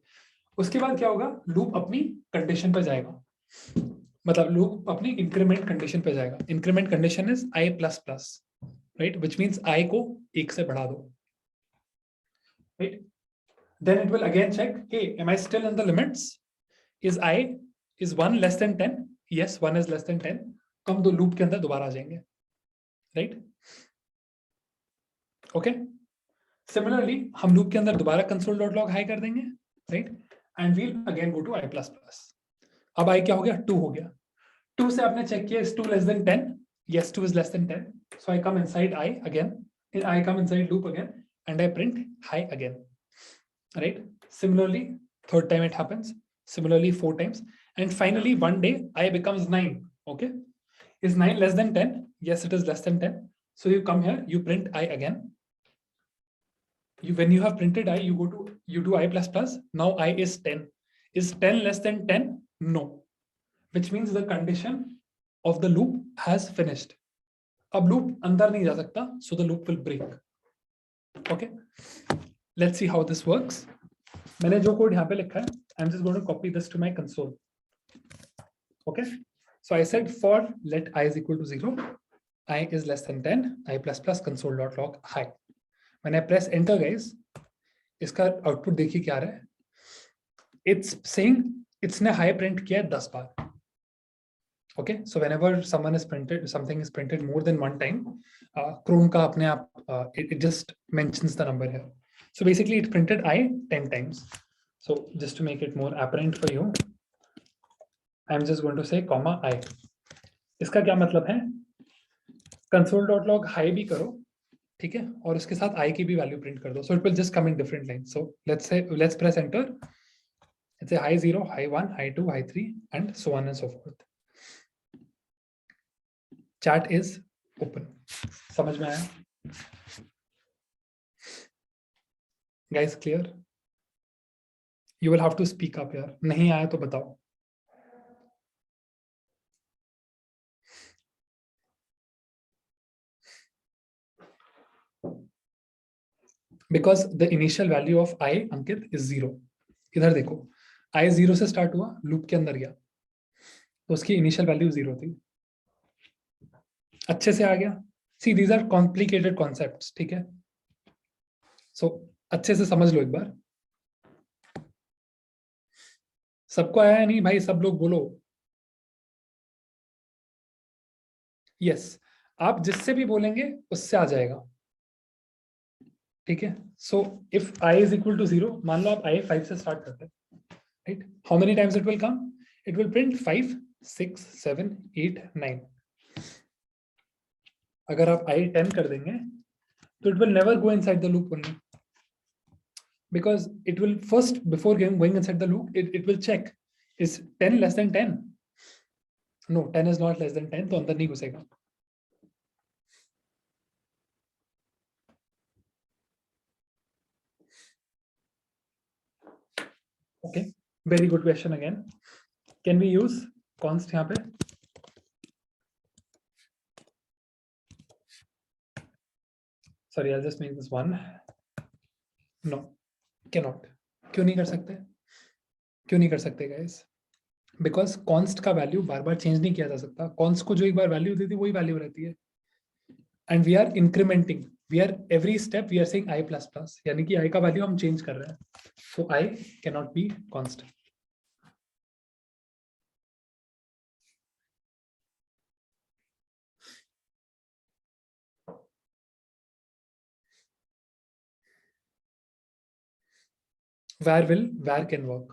उसके बाद क्या होगा, लूप अपनी कंडीशन पे जाएगा, मतलब लूप अपनी इंक्रीमेंट कंडीशन पे जाएगा। Increment condition is I plus plus, right, which means I को 1 से बढ़ा दो, right. Then it will again check, hey, am I still in the limits? Is 1 less than 10? Yes, 1 is less than 10. तो हम दो loop के अंदर दोबारा आ जाएंगे, राइट। ओके, सिमिलरली हम लूप के अंदर दोबारा console.log हाई कर देंगे, right, and we'll again go to i plus plus. अब आई क्या हो गया, 2 हो गया। 2 से आपने चेक किया, is 2 less than 10? Yes, 2 is less than 10. So I come inside I again, I come inside loop again, and I print high again, right? Similarly, third time it happens, similarly 4 times, and finally one day I becomes 9. Okay, is 9 less than 10? Yes, it is less than 10. So you come here, you print I again. When you have printed I, you do I plus plus. Now I is 10. Is 10 less than 10? No, which means the condition of the loop has finished. अब loop अंदर नहीं जा सकता, so the loop will break. Okay, let's see how this works. मैंने जो code यहाँ पे लिखा है, I'm just going to copy this to my console. Okay, so I said for let I is equal to 0, I is less than 10, I plus plus console.log high. When I press enter, guys, इसका output देखिए क्या आ रहा है. It's saying इसने high print किया है 10 बार. Okay, so whenever something is printed more than one time, Chrome का अपने आप it just mentions the number here. So basically it printed I 10 times. So just to make it more apparent for you, I'm just going to say comma I. इसका क्या मतलब है, console.log high भी करो, ठीक है, और उसके साथ I की भी वैल्यू प्रिंट कर दो. So it will just come in different lines. So let's press enter. Let's say high 0, high 1, high 2, high 3, and so on and so forth. Chat is open. समझ में आया? Guys, clear? You will have to speak up यार. नहीं आया तो बताओ. Because the initial value of I, Ankit, is 0. इधर देखो, I 0 से स्टार्ट हुआ, लूप के अंदर गया, तो उसकी इनिशियल वैल्यू 0 थी. अच्छे से आ गया. See these are complicated concepts, ठीक है. सो अच्छे से समझ लो एक बार. सबको आया है नहीं भाई, सब लोग बोलो यस. आप जिससे भी बोलेंगे उससे आ जाएगा, ठीक है. So if i is equal to 0, मान लो आप आई 5 से स्टार्ट करते हैं, right. How many times it will come, it will print 5 6 7 8 9. अगर आप आई 10 कर देंगे तो it will never go inside the loop only, because it will first, before going inside the loop, it will check, is 10 less than 10? No, 10 is not less than 10, तो अंदर नहीं घुसेगा. Okay, very good question again. Can we use const यहाँ पे? Sorry, I'll just make this one. No, cannot. क्यों नहीं कर सकते? क्यों नहीं कर सकते गाइस? बिकॉज कॉन्स्ट का वैल्यू बार बार चेंज नहीं किया जा सकता. कॉन्स्ट को जो एक बार वैल्यू देती है वही वैल्यू रहती है. And we are incrementing, we are every step we are saying I plus plus, यानी कि आई का वैल्यू हम चेंज कर रहे हैं. So I can not be constant. where can work.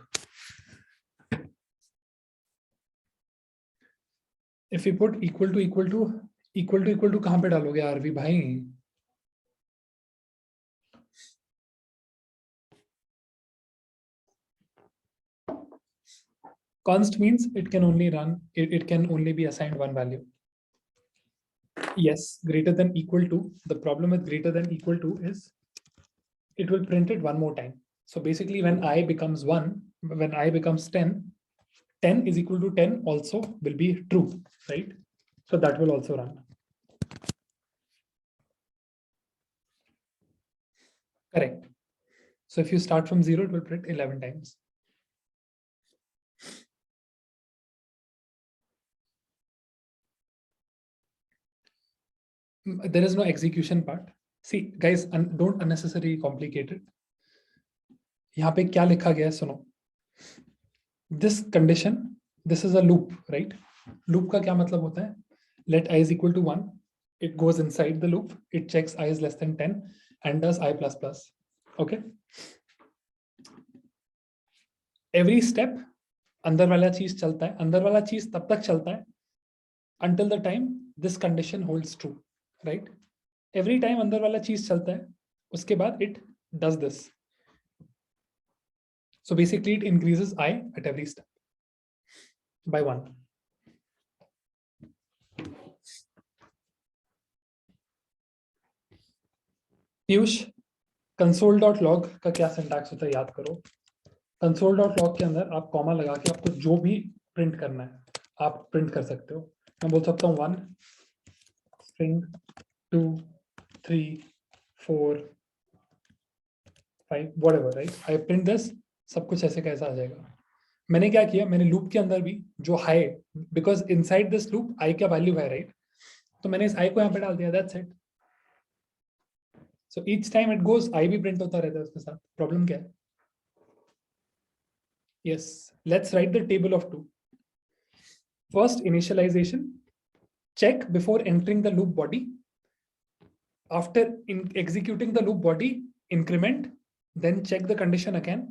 If we put equal to कहां पे डालोगे आरवी भाई? Const means it can only run, it can only be assigned one value. Yes, greater than equal to. The problem with greater than equal to is it will print it one more time. So basically when I becomes 1, when I becomes 10, 10 is equal to 10 also will be true, right? So that will also run. Correct. So if you start from 0, it will print 11 times. There is no execution part. See, guys, don't unnecessarily complicate it. यहाँ पे क्या लिखा गया है सुनो. This condition, this is a loop, right? Loop का क्या मतलब होता है? Let I is equal to 1. It goes inside the loop. It checks I is less than 10 and does I plus plus. Okay. Every step अंदर वाला चीज चलता है. अंदर वाला चीज तब तक चलता है until the time this condition holds true, right? Every time अंदर वाला चीज चलता है, उसके बाद it does this. So basically it increases I at every step by 1. Piyush, console.log का क्या सिंटैक्स होता है याद करो. console.log के अंदर आप कॉमा लगा के आपको जो भी प्रिंट करना है आप प्रिंट कर सकते हो. मैं बोल सकता हूँ 1 string 2 3 4 5 whatever, right? I print this. सब कुछ ऐसे कैसा आ जाएगा. मैंने क्या किया, मैंने लूप के अंदर भी जो high, because inside this loop आई का वैल्यू है, राइट? तो मैंने इस आई को यहाँ पे डाल दिया. That's it. So each time it goes I भी प्रिंट होता रहता है उसके साथ. प्रॉब्लम क्या है? Yes, let's write the table of 2. First initialization, check before entering the loop body. After executing the loop body, increment, then check the condition again.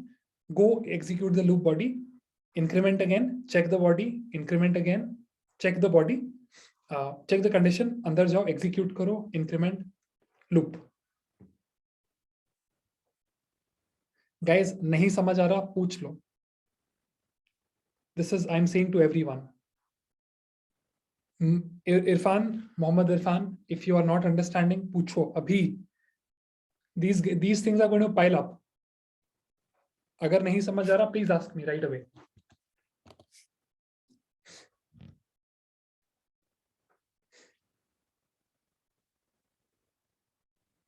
Go execute the loop body, increment again, check the body, increment again, check the body, check the condition, अंदर जाओ, execute करो, increment, loop. Guys, नहीं समझ आ रहा पूछ लो. This is I'm saying to everyone. Irfan, Mohammad Irfan, if you are not understanding, पूछो अभी. These things are going to pile up. अगर नहीं समझ आ रहा, please ask me right away.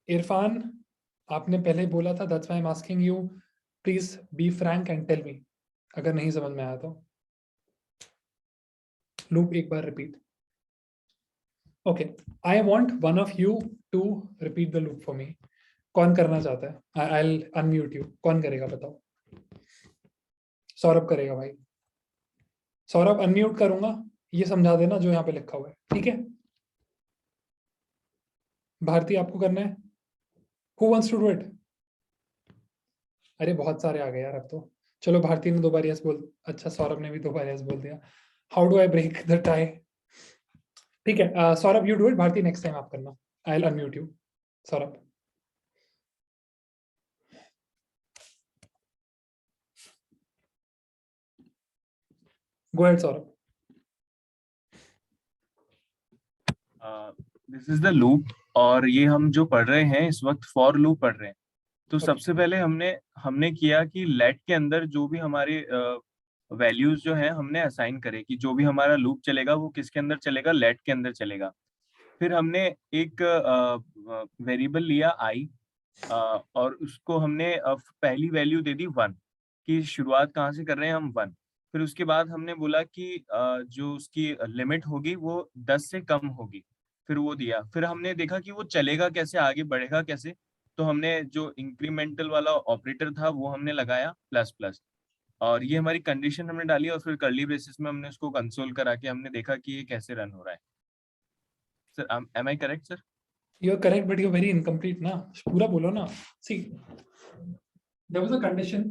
Irfan, आपने पहले बोला था, that's why I'm asking you, please be frank and tell me अगर नहीं समझ में आया तो. लूप एक बार repeat. Okay, I want one of you to repeat the loop for me. कौन करना चाहता है? I will unmute you. कौन करेगा बताओ? सौरभ करेगा भाई. सौरभ अनम्यूट करूंगा, ये समझा देना जो यहाँ पे लिखा हुआ है, ठीक है? भारती आपको करना है. Who wants to do it? अरे बहुत सारे आ गए यार अब तो. चलो भारती ने 2 बार यस बोल, अच्छा सौरभ ने भी 2 बार यस बोल दिया. How do I break the tie? ठीक है, Saurabh you do it, Bharti next time आप करना. I will unmute you. Saurabh. Go ahead Saurabh. This is the loop और ये हम जो पढ़ रहे हैं इस वक्त फॉर लूप पढ़ रहे हैं. तो सबसे पहले हमने किया कि लेट के अंदर जो भी हमारे वैल्यूज जो है हमने असाइन करे कि जो भी हमारा लूप चलेगा वो किसके अंदर चलेगा, लेट के अंदर चलेगा. फिर हमने एक वेरिएबल लिया आई और उसको हमने पहली वैल्यू दे दी 1. कि शुरुआत कहाँ से कर रहे हैं हम 1। फिर उसके बाद हमने बोला कि जो उसकी लिमिट होगी वो 10 से कम होगी, फिर वो दिया। फिर हमने देखा कि वो चलेगा कैसे, आगे बढ़ेगा कैसे, तो हमने जो इंक्रीमेंटल वाला ऑपरेटर था वो हमने लगाया प्लस प्लस, और ये हमारी कंडीशन हमने डाली, और फिर कर्ली ब्रेसेस में हमने उसको कंसोल करा के हमने देखा कि ये कैसे रन हो रहा है। Sir am I correct sir? You're correct, but you're very incomplete ना. पूरा बोलो ना. See, there was a condition,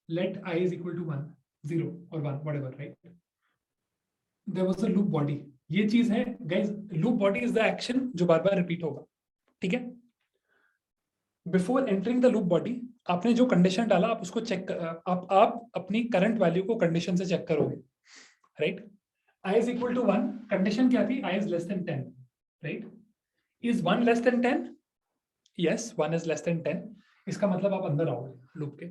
let I is equal to 1, 0 or 1, whatever, right? There was a loop body. ये चीज है guys, loop body is the action जो बार बार repeat होगा, ठीक है? Before entering the loop body, आपने जो condition डाला आप उसको चेक, आप अपनी current value को condition से चेक करोगे, right? I is equal to 1, condition क्या थी? I is less than 10, right? Is 1 less than 10? Yes, 1 is less than 10. इसका मतलब आप अंदर आओगे लूप के.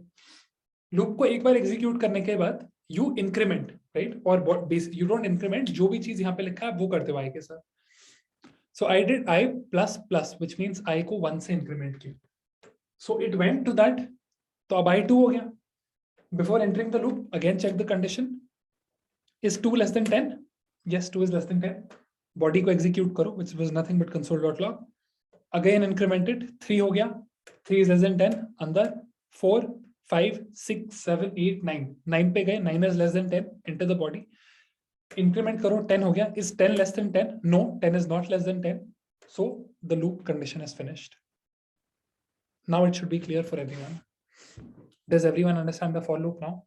लूप को एक बार एग्जीक्यूट करने के बाद यू इंक्रीमेंट, राइट? और यू डोंट इंक्रीमेंट, जो भी चीज यहाँ पे लिखा है वो करते हो आई के साथ. So I did I plus plus, which means I को 1 से इंक्रीमेंट किया. So it went to that, तो अब आई 2 हो गया. Before entering the loop again check the condition, is 2 less than 10? यस, 2 इज लेस देन 10. बॉडी को execute करो, which was nothing but console dot log. Again incremented, 3 हो गया. 3 is less than 10, अंदर 4, 5, 6, 7, 8, 9. 9 पे गए, 9 is less than 10, enter the body. Increment करो, 10 हो गया. Is 10 less than 10? No, 10 is not less than 10. So the loop condition is finished. Now it should be clear for everyone. Does everyone understand the for loop now?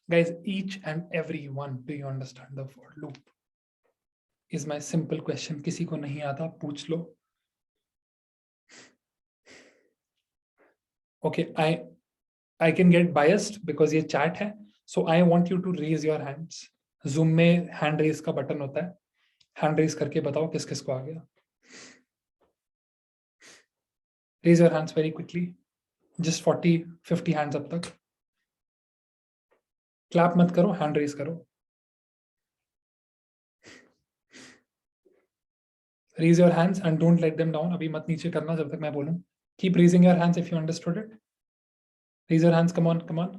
Guys, each and every one, do you understand the for loop? Is my simple question. किसी को नहीं आता पूछ लो. Okay, I can get biased because ये chat है, so I want you to raise your hands. Zoom में hand raise का button होता है, hand raise करके बताओ किस किस को आ गया. Raise your hands very quickly. Just 40-50 hands अब तक. Clap मत करो, hand raise करो. Raise your hands and don't let them down. अभी मत नीचे करना जब तक मैं बोलूं. Keep raising your hands if you understood it. Raise your hands, come on, come on.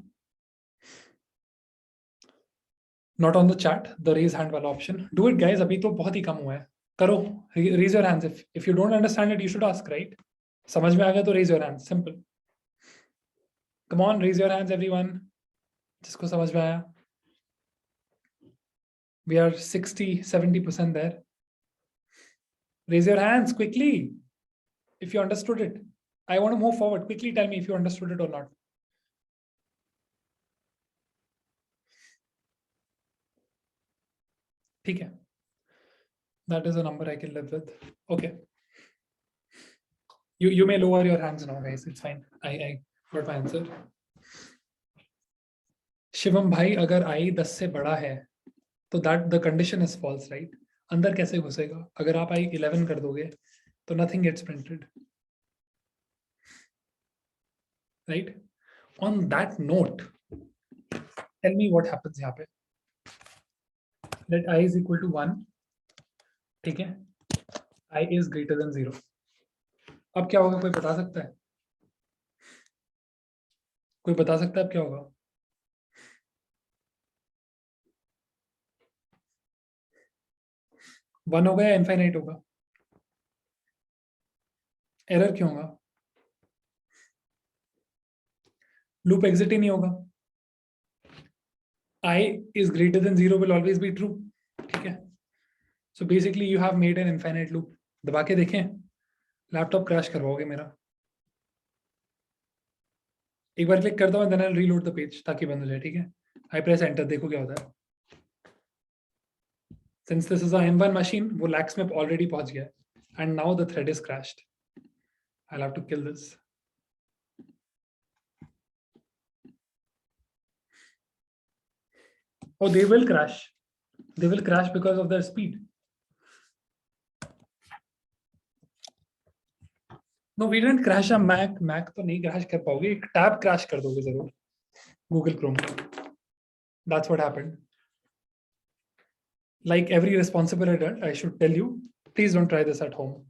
Not on the chat, the raise hand वाला option. Do it guys, अभी तो बहुत ही कम हुआ है. करो, raise your hands. If you don't understand it, you should ask, right? समझ में आ गया तो raise your hands, simple. Come on, raise your hands everyone. जिसको समझ में आया. We are 60-70% there. Raise your hands quickly if you understood it. I want to move forward. Quickly tell me if you understood it or not. ठीक है. That is a number I can live with. Okay. You may lower your hands now, guys. It's fine. I got my answer. Shivam भाई, अगर I 10 से बड़ा है तो that the condition is false, right? अंदर कैसे घुसेगा? अगर आप I 11 कर दोगे तो nothing gets printed, right? On that note, tell me what happens यहाँ पे. Let I is equal to 1, ठीक है? I is greater than 0. अब क्या होगा, कोई बता सकता है? कोई बता सकता है अब क्या होगा? वन होगा या इनफाइनाइट होगा? एरर क्यों होगा? लूप एग्जिट ही नहीं होगा. I is greater than 0 will always be true, ठीक है? So basically you have made an infinite loop. दबा के देखें, लैपटॉप क्रैश करवाओगे मेरा. एक बार क्लिक करता हूँ, then I'll reload the page ताकि बंद हो जाए, ठीक है? I press enter, देखो क्या होता है. Since this is a M1 machine, वो lakhs में already पहुंच गया, and now the thread is crashed. I'll have to kill this. Oh, they will crash. They will crash because of their speed. No, we didn't crash a Mac. Mac तो नहीं crash कर पाओगे. एक tab crash कर दोगे जरूर. Google Chrome. That's what happened. Like every responsible adult, I should tell you, Please don't try this at home.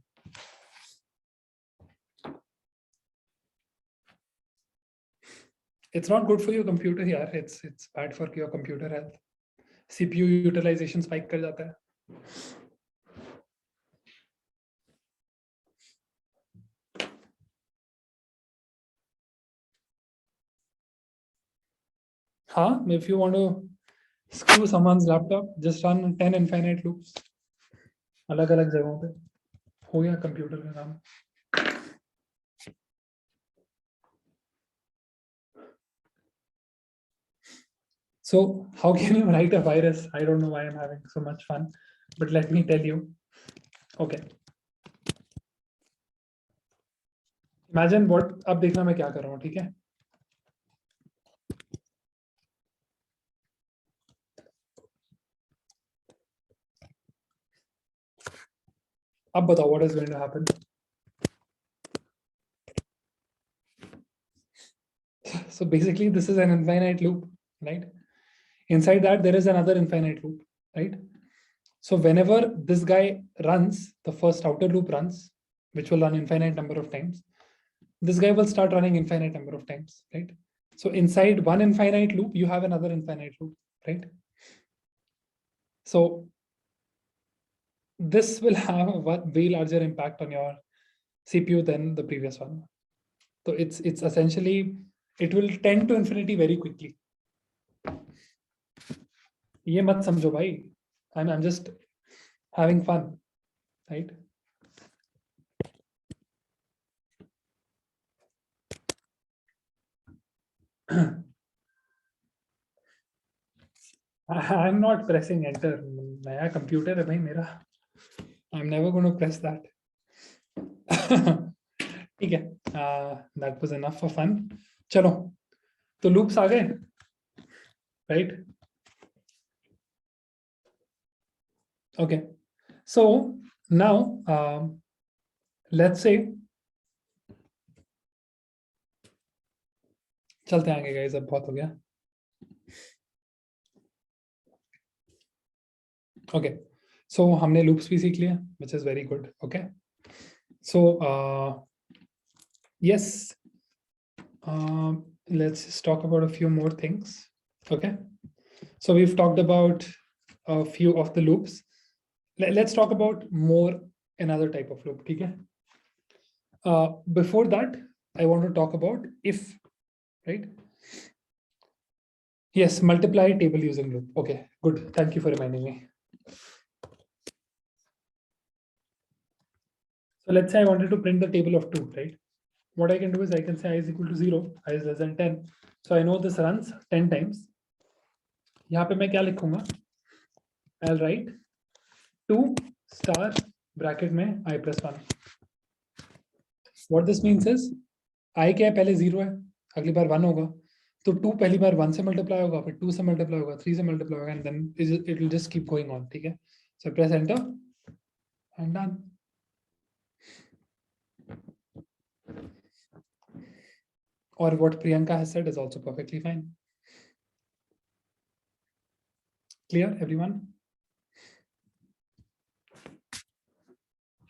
It's not good for your computer here. It's bad for your computer health. CPU utilization spike कर जाता है. हाँ, if you want to screw someone's laptop, just run 10 infinite loops. अलग अलग जगहों पे हो गया कंप्यूटर का काम. So how can you write a virus? I don't know why I'm having so much fun, but let me tell you. Okay. Imagine what. अब देखना मैं क्या कर रहा हूँ, ठीक है? अब बताओ what is going to happen? So basically, this is an infinite loop, right? Inside that, there is another infinite loop, right? So whenever this guy runs, the first outer loop runs, which will run infinite number of times, this guy will start running infinite number of times, right? So inside one infinite loop, you have another infinite loop, right? So this will have a way larger impact on your CPU than the previous one. So it's essentially, it will tend to infinity very quickly. ये मत समझो भाई. I'm just having fun, right? I'm not pressing enter. नया computer है भाई मेरा. I'm never going to press that. ठीक है. That was enough for fun. चलो. तो loops आ गए, right? Okay. So now let's say चलते आगे guys, अब बहुत हो गया. Okay. So हमने loops भी सीख लिया, which is very good. Okay. So yes, let's just talk about a few more things. Okay. So we've talked about a few of the loops. Let's talk about more another type of loop. Okay. Before that, I want to talk about if, right? Yes, multiply table using loop. Okay, good. Thank you for reminding me. So let's say I wanted to print the table of 2, right? What I can do is I can say I is equal to 0, I is less than 10. So I know this runs 10 times. यहाँ पे मैं क्या लिखूंगा? I'll write 2 star bracket में I plus 1. What this means is I क्या है, पहले 0 है, अगली बार 1 होगा, तो 2 पहली बार 1 से मल्टीप्लाई होगा, फिर 2 से मल्टीप्लाई होगा, 3 से मल्टीप्लाई होगा, and then it will just keep going on. ठीक है? So press enter and done. Or what Priyanka has said is also perfectly fine. Clear, everyone?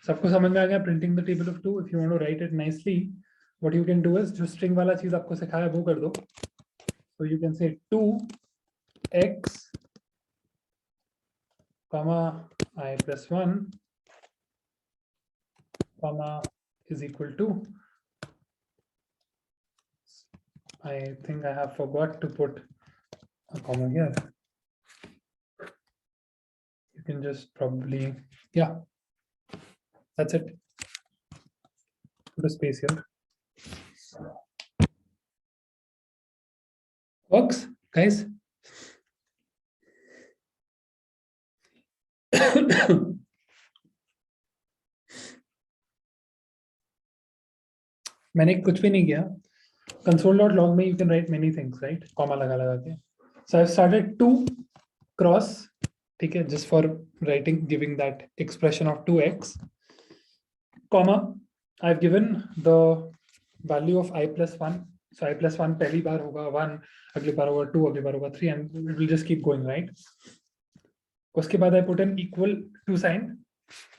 सबको समझ में आ गया? Printing the table of 2. If you want to write it nicely, what you can do is जो string वाला चीज आपको सिखाया वो कर दो. So you can say 2x comma I plus 1 comma is equal to, I think I have forgot to put a comma here. You can just probably, yeah, that's it. Put a space here. Works, guys? मैंने कुछ भी नहीं किया. Console.log में you can write many things, right? Comma लगा के. So I've started 2 cross, ठीक है, just for writing, giving that expression of 2x, comma, I've given the value of I plus 1. So I plus 1 पहली बार होगा 1, अगली बार होगा 2, अगली बार होगा 3, and it will just keep going, right? उसके बाद I put an equal to sign,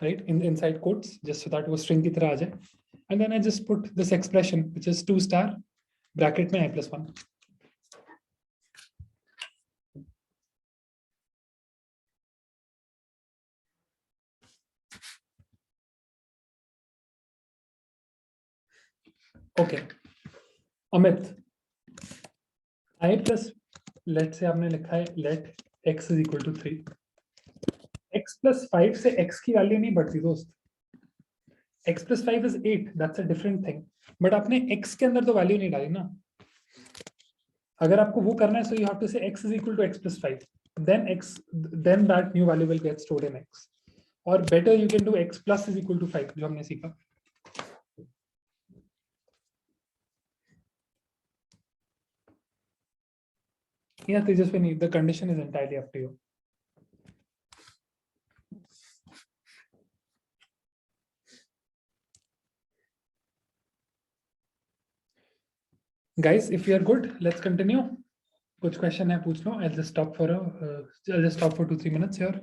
right, inside quotes, just so that वो string की तरह आ जाए. And then I just put this expression, which is 2 star bracket में I+1. Okay, Amit, I plus, let's say आपने लिखा है let x is equal to 3. x plus 5 से x की वैल्यू नहीं बढ़ती दोस्त. x plus 5 is 8, that's a different thing. But आपने x के अंदर तो वैल्यू नहीं डाली ना. अगर आपको वो करना है, so you have to say x is equal to x plus 5. Then that new value will get stored in x. Or better, you can do x plus is equal to 5, जो हमने सीखा. Yeah, Tejaswini, the condition is entirely up to you. Guys, if you are good, let's continue. कुछ question है पूछ लो. I'll just stop for 2-3 minutes here.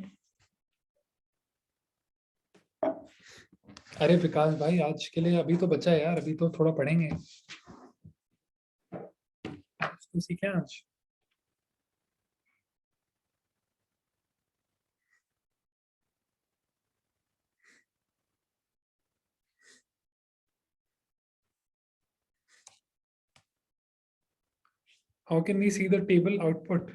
अरे विकास भाई, आज के लिए अभी तो बचा है यार, अभी तो थोड़ा पढ़ेंगे. तो सीखें आज. How can we see the table output?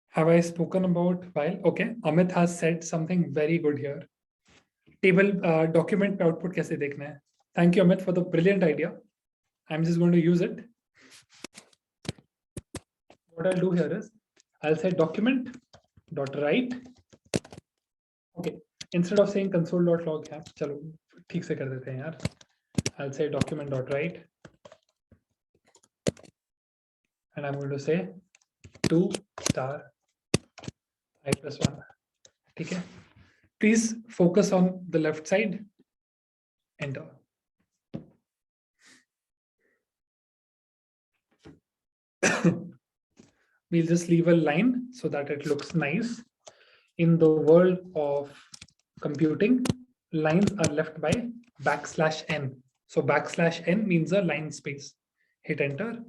Have I spoken about while? Okay, Amit has said something very good here. Table document पे output कैसे देखना है? Thank you, Amit, for the brilliant idea. I'm just going to use it. What I'll do here is I'll say document dot write. Okay, instead of saying console.log, yeah, चलो ठीक से कर देते हैं यार. I'll say document dot write, and I'm going to say 2 star I+1. ठीक है. Please focus on the left side. Enter. We'll just leave a line so that it looks nice. In the world of computing, lines are left by \n. So \n means a line space. Hit enter,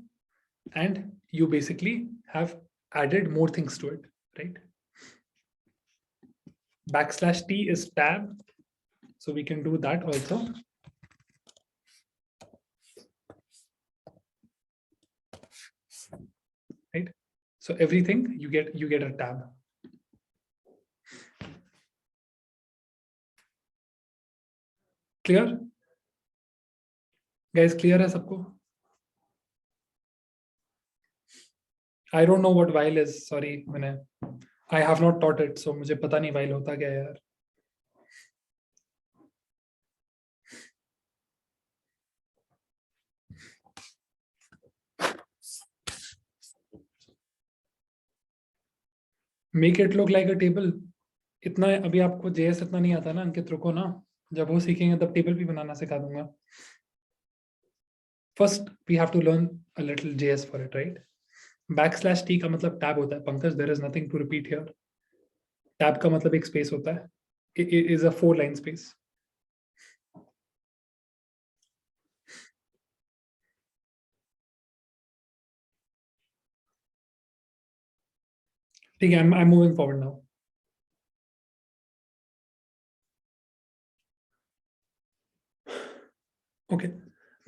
and you basically have added more things to it, right? \t is tab, so we can do that also. Right? So everything you get a tab. Clear? Guys, clear है सबको? I don't know what while is. Sorry, I have not taught it, so मुझे पता नहीं while होता क्या है यार. Make it look like a table. इतना अभी आपको JS इतना नहीं आता ना अंकित, रुको ना, जब वो सीखेंगे तब टेबल भी बनाना सिखा दूंगा. First, we have to learn a little JS for it, right? \t का मतलब tab होता है. Pankaj, there is nothing to repeat here. Tab का मतलब एक space होता है. It is a 4-line space. ठीक है, I'm moving forward now. Okay.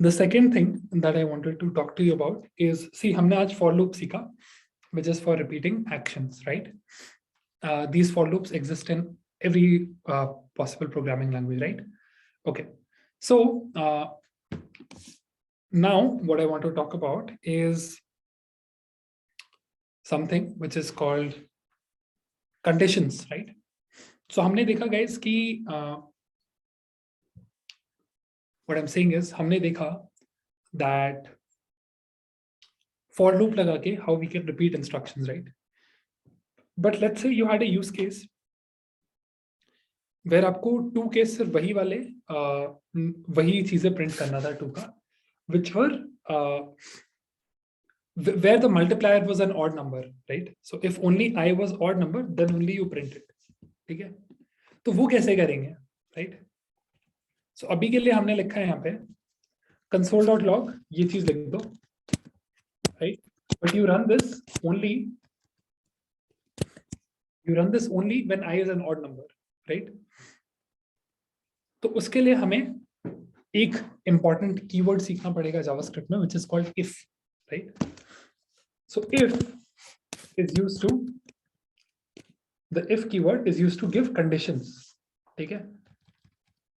The second thing that I wanted to talk to you about is, see, हमने आज for loop सीखा, which is for repeating actions, right? These for loops exist in every possible programming language, right? Okay. So now what I want to talk about is something which is called conditions, right? So हमने देखा guys कि what I'm saying is हमने देखा that for loop लगा के how we can repeat instructions, right? But let's say you had a use case where आपको 2 case सिर्फ वही वाले वही चीजें प्रिंट करना था 2 का, which were where the multiplier was an odd number, right? So if only I was odd number, then only you print it. ठीक है? तो वो कैसे करेंगे, right? So अभी के लिए हमने लिखा है यहाँ पे console.log, ये चीज लिख दो, right? But you run this only when I is an odd number, right? तो उसके लिए हमें एक important keyword सीखना पड़ेगा जावास्क्रिप्ट में, which is called if, right? So if is used to, the if keyword is used to give conditions, ठीक है?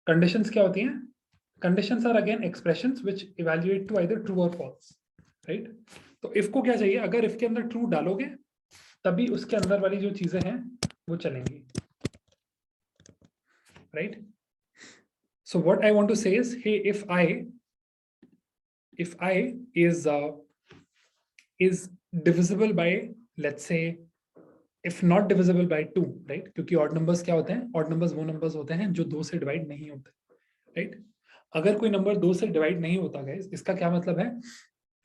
Conditions क्या होती हैं? Conditions are again expressions which evaluate to either true or false, right? तो if को क्या चाहिए? अगर if के अंदर true डालोगे तभी उसके अंदर वाली जो चीजें हैं वो चलेंगी, right? So what I want to say is, hey, if I is divisible by, let's say, if not divisible by 2, right? क्योंकि odd numbers क्या होते हैं? Odd numbers वो numbers होते हैं जो 2 से divide नहीं होते, right? अगर कोई number 2 से divide नहीं होता guys, इसका क्या मतलब है?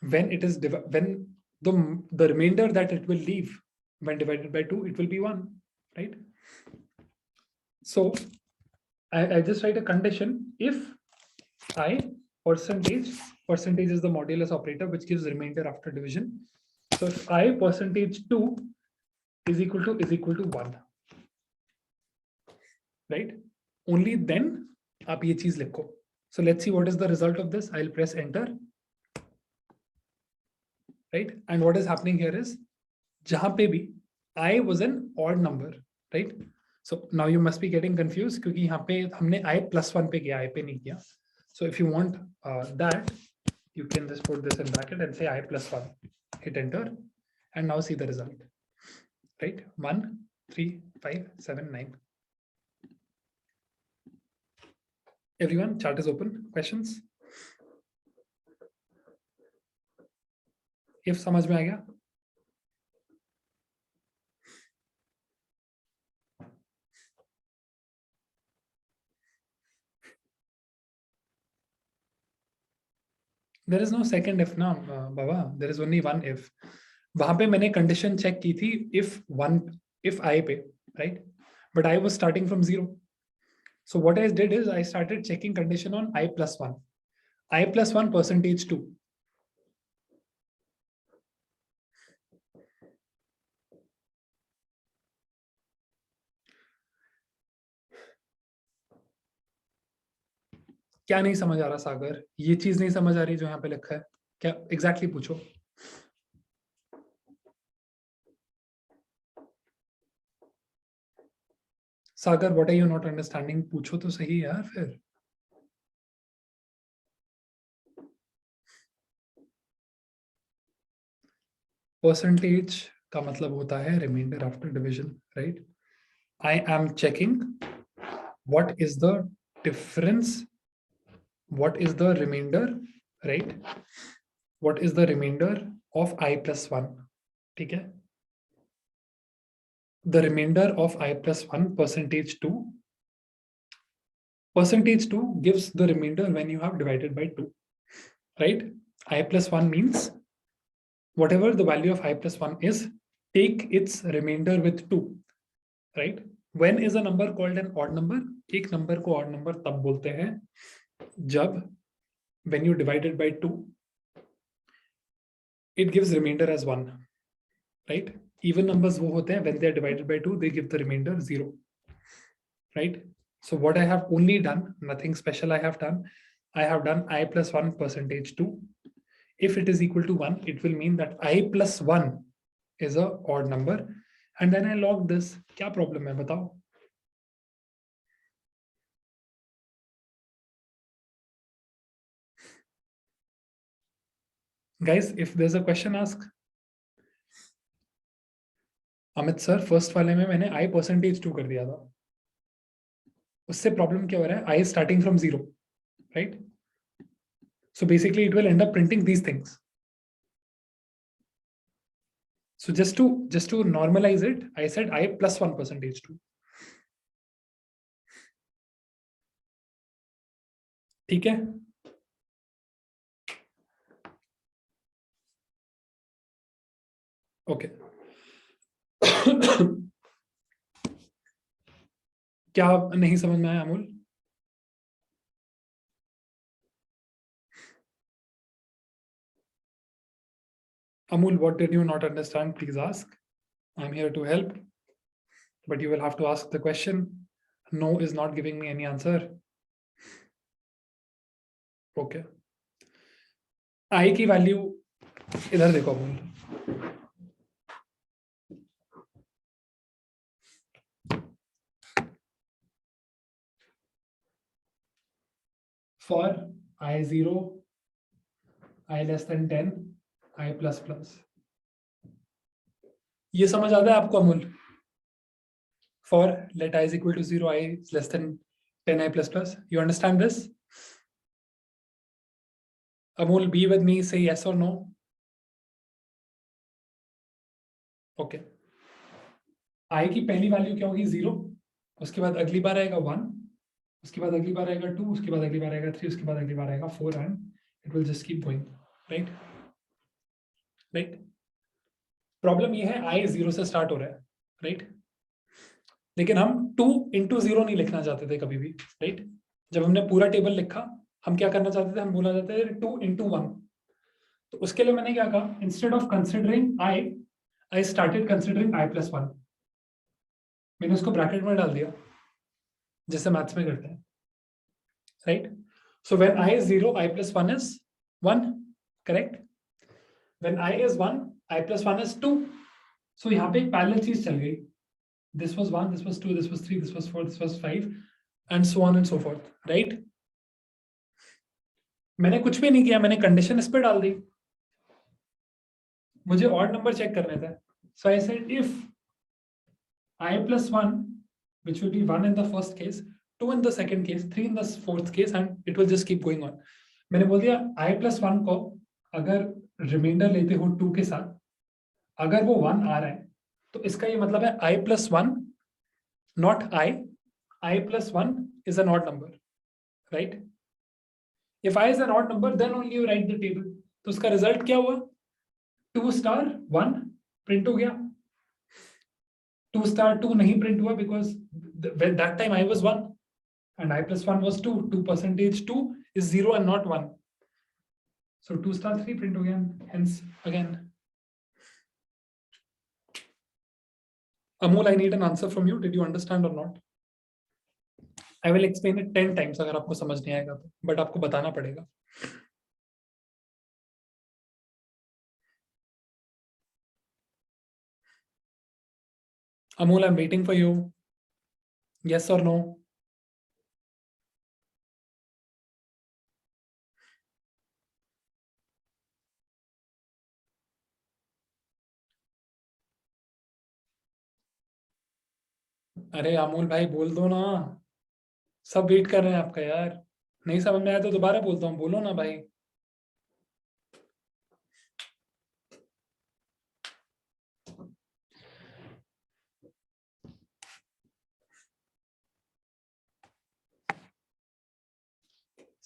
When it is when the remainder that it will leave when divided by 2, it will be 1, right? So I just write a condition if I percentage is the modulus operator which gives remainder after division. So if I percentage 2 is equal to 1, right? Only then आप ये चीज लिखो. So let's see what is the result of this. I'll press enter, right? And what is happening here is जहां पे भी I was an odd number, right? So now you must be getting confused क्योंकि यहाँ पे हमने I plus 1 पे किया, I पे नहीं किया. So if you want that, you can just put this in bracket and say I plus 1, hit enter, and now see the result, right? 1, 3, 5, 7, 9. Everyone, chart is open. Questions? If समझ में आ गया? There is no second if ना बाबा, there is only one if. वहां पे मैंने condition check की थी if I पे, right? But I was starting from 0. So what I did is I started checking condition on I plus 1. I plus 1 percentage 2. क्या नहीं समझ आ रहा सागर? ये चीज नहीं समझ आ रही जो यहाँ पे लिखा है? क्या एग्जैक्टली पूछो. Sagar, what are you not understanding? पूछो तो सही यार फिर. परसेंटेज का मतलब होता है reminder after division, right? I am checking what is the difference, what is the remainder, right? What is the remainder of I plus 1? ठीक है? The remainder of I plus 1 percentage 2. Percentage 2 gives the remainder when you have divided by 2, right? I plus 1 means whatever the value of I plus 1 is, take its remainder with 2, right? When is a number called an odd number? एक number को odd number तब बोलते हैं जब when you divide it by 2, it gives remainder as 1, right? Even numbers वो होते हैं when they are divided by 2, they give the remainder 0, right? So what I have only done, nothing special I have done. I have done I plus 1 percentage 2. If it is equal to 1, it will mean that I plus 1 is a odd number. And then I log this. क्या problem है बताओ? Guys, if there's a question, ask. Amit sir, first वाले में मैंने I percentage 2 कर दिया था. उससे प्रॉब्लम क्या हो रहा है? I is starting from 0, right? So basically it will end up printing these things. So just to normalize it, I said I plus 1 percentage 2. ठीक है? ओके क्या नहीं समझ में आया Amul? Amul, what did you not understand? Please ask. I'm here to help. But you will have to ask the question. No is not giving me any answer. Okay. I की value इधर देखो Amul. For I0, I less than 10, I plus plus. ये समझ आता है आपको Amul? For let I is equal to 0, I is less than 10, I plus plus. You understand this? Amul, be with me, say yes or no. Okay. I की पहली value क्या होगी? 0. उसके बाद अगली बार आएगा 1. उसके बाद अगली बार आएगा 2. उसके बाद अगली बार आएगा 3. उसके बाद अगली बार आएगा 4 and it will just keep going. Right? Right? Problem ये है I 0 से स्टार्ट हो रहा है. Right? लेकिन हम 2 into 0 नहीं लिखना चाहते थे कभी भी. Right? जब हमने पूरा टेबल लिखा, हम क्या करना चाहते थे? हम बोलना चाहते थे 2 into 1. तो उसके लिए मैंने क्या कहा? Instead of considering I started considering I plus 1. मैंने उसको ब्रैकेट में डाल दिया जैसे मैथ्स में करते हैं. Right? So when I is 0, I plus 1 is 1. Correct? When I is 1, I plus 1 is 2. सो यहाँ पे एक पैरेलल चीज चल गई. This was 1, this was 2, this was 3, this was 4, this was 5 and so on and so forth. Right? मैंने कुछ भी नहीं किया, मैंने कंडीशन इस पे डाल दी. मुझे ऑड नंबर चेक करने थे. So I said if I plus 1, which will be 1 in the first case, 2 in the second case, 3 in the fourth case, and it will just keep going on. मैंने बोल दिया I plus 1 को अगर reminder लेते हो 2 के साथ, अगर वो 1 आ रहा है तो इसका ये मतलब है I plus 1 not I plus 1 is an odd number, right? If I is an odd number, then only you write the table. तो उसका रिजल्ट क्या हुआ? 2 star 1 प्रिंट हो गया. 2 star 2 नहीं प्रिंट हुआ because when that time I was 1 and I plus 1 was 2. 2% 2 is 0 and not 1. So 2 star 3 print again. Hence again. Amol, I need an answer from you. Did you understand or not? I will explain it 10 times अगर आपको समझ नहीं आएगा तो, but आपको बताना पड़ेगा. Amol, I'm waiting for you. Yes or no? अरे अमोल भाई बोल दो ना, सब वेट कर रहे हैं आपका यार. नहीं समझ में आया तो दोबारा बोलता हूँ, बोलो ना भाई.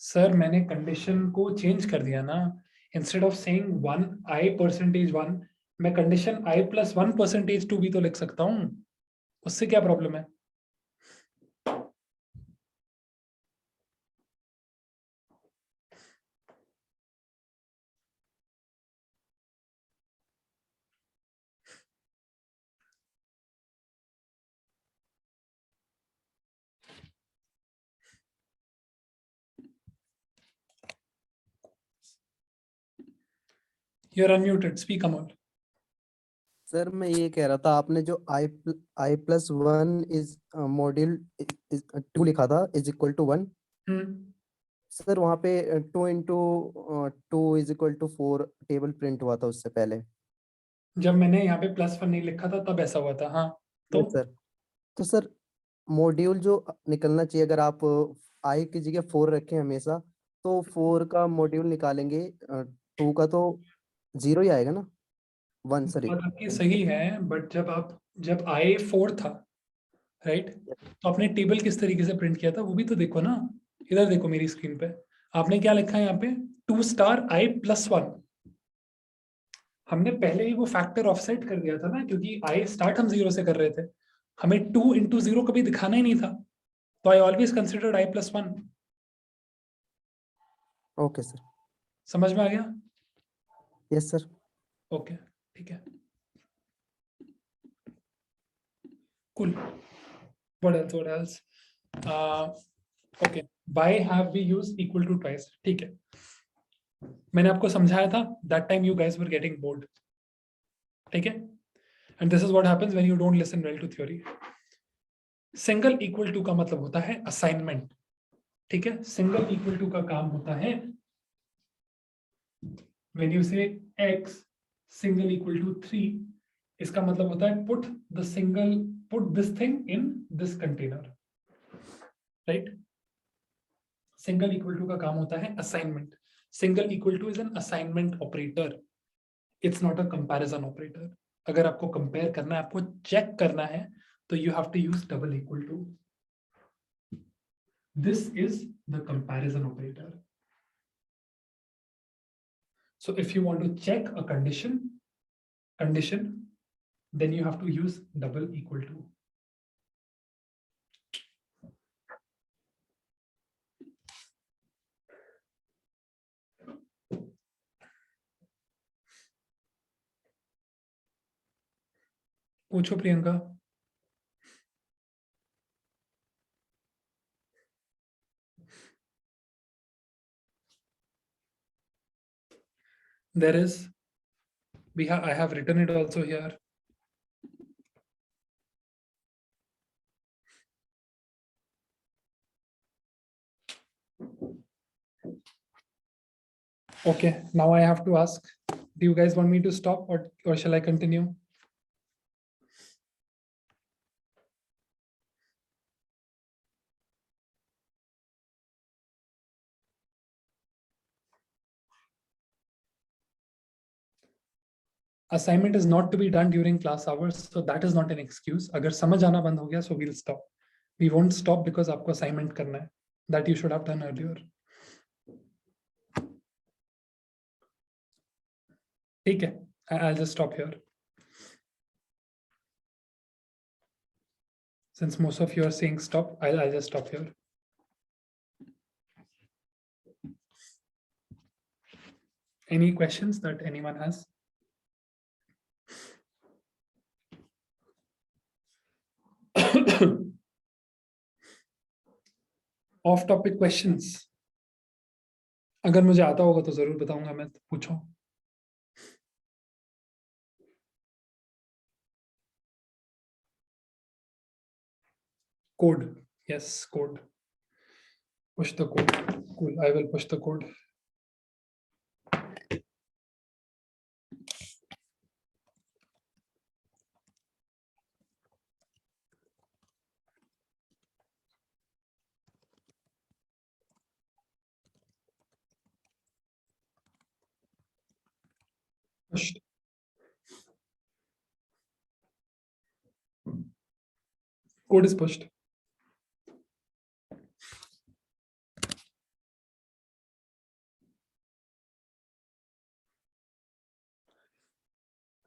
सर मैंने कंडीशन को चेंज कर दिया ना. Instead of saying 1 I percentage 1, मैं कंडीशन I plus 1 percentage 2 भी तो लिख सकता हूँ. उससे क्या प्रॉब्लम है? You are unmuted. Speak, Amol. Sir मैं ये कह रहा था, आपने जो I plus 1 is मॉड्यूल 2 लिखा था is equal to 1. सर वहाँ पे 2 into 2 is equal to 4 table print हुआ था उससे पहले. जब मैंने यहाँ पे +1 नहीं लिखा था तब ऐसा हुआ था. हाँ तो सर मॉड्यूल जो निकलना चाहिए, अगर आप I की जगह 4 रखें हमेशा, तो 4 का मॉड्यूल निकालेंगे 2 का तो 0 ही आएगा ना. 1 सॉरी. बात आपकी सही है, बट जब I 4 था, राइट, तो आपने टेबल किस तरीके से प्रिंट किया था वो भी तो देखो ना. इधर देखो मेरी स्क्रीन पे, आपने क्या लिखा है यहाँ पे? 2 star I plus 1. हमने पहले ही वो फैक्टर ऑफसेट कर दिया था ना, क्योंकि आई स्टार्ट हम 0 से कर रहे थे, हमें 2 into 0 कभी दिखाना ही नहीं था, तो I always considered i+1। Okay sir. समझ में आ गया? Yes sir. ओके, ठीक है, cool. What else? What else? Okay. By have we used equal to twice? ठीक है, मैंने आपको समझाया था, that time you guys were getting bored. ठीक है, and this is what happens when you don't listen well to theory. Single equal to का मतलब होता है असाइनमेंट। ठीक है, सिंगल इक्वल टू का काम होता है when you say x single equal to 3, इसका मतलब होता है put this thing in this container, right? Single equal to का काम होता है assignment. Single equal to is an assignment operator, it's not a comparison operator. अगर आपको कंपेयर करना है, आपको चेक करना है, तो you have to use double equal to. This is the comparison operator. So if you want to check a condition, then you have to use double equal to. पूछो Priyanka. There is, I have written it also here. Okay, now I have to ask, do you guys want me to stop or shall I continue? Assignment is not to be done during class hours, so that is not an excuse. अगर समझ आना बंद हो गया, so we'll stop. We won't stop because आपको assignment करना है, that you should have done earlier. ठीक है, I'll just stop here. Since most of you are saying stop, I'll just stop here. Any questions that anyone has? Off topic questions, अगर मुझे आता होगा तो जरूर बताऊंगा मैं, तो पूछो। Code, yes, code. Push the code. Cool, I will push the code. Pushed. Code is pushed.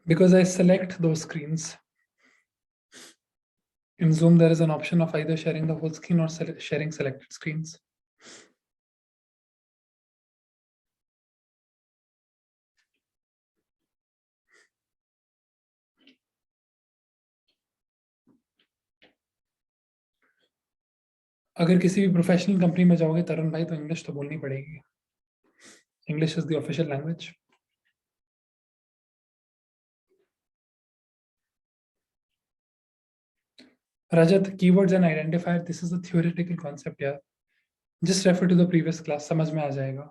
Because I select those screens. In Zoom, there is an option of either sharing the whole screen or sharing selected screens. अगर किसी भी professional company में जाओगे तरुण भाई, तो English तो बोलनी पड़ेगी। English is the official language. Rajat, keywords and identifier, this is a theoretical concept यार, just refer to the previous class, समझ में आ जाएगा।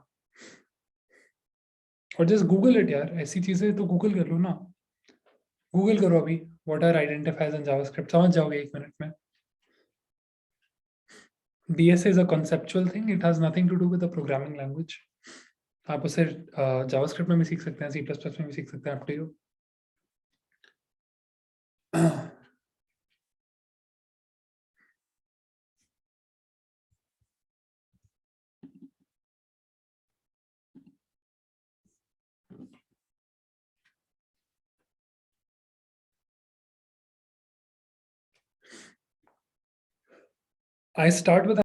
और just Google it यार, ऐसी चीजें तो Google कर लो ना, Google करो अभी, what are identifiers in JavaScript, समझ जाओगे 1 मिनट में। DSA is a conceptual thing, it has nothing to do with the programming language. आप उसे JavaScript में भी सीख सकते हैं, C++ में भी सीख सकते हैं, up to you. I start with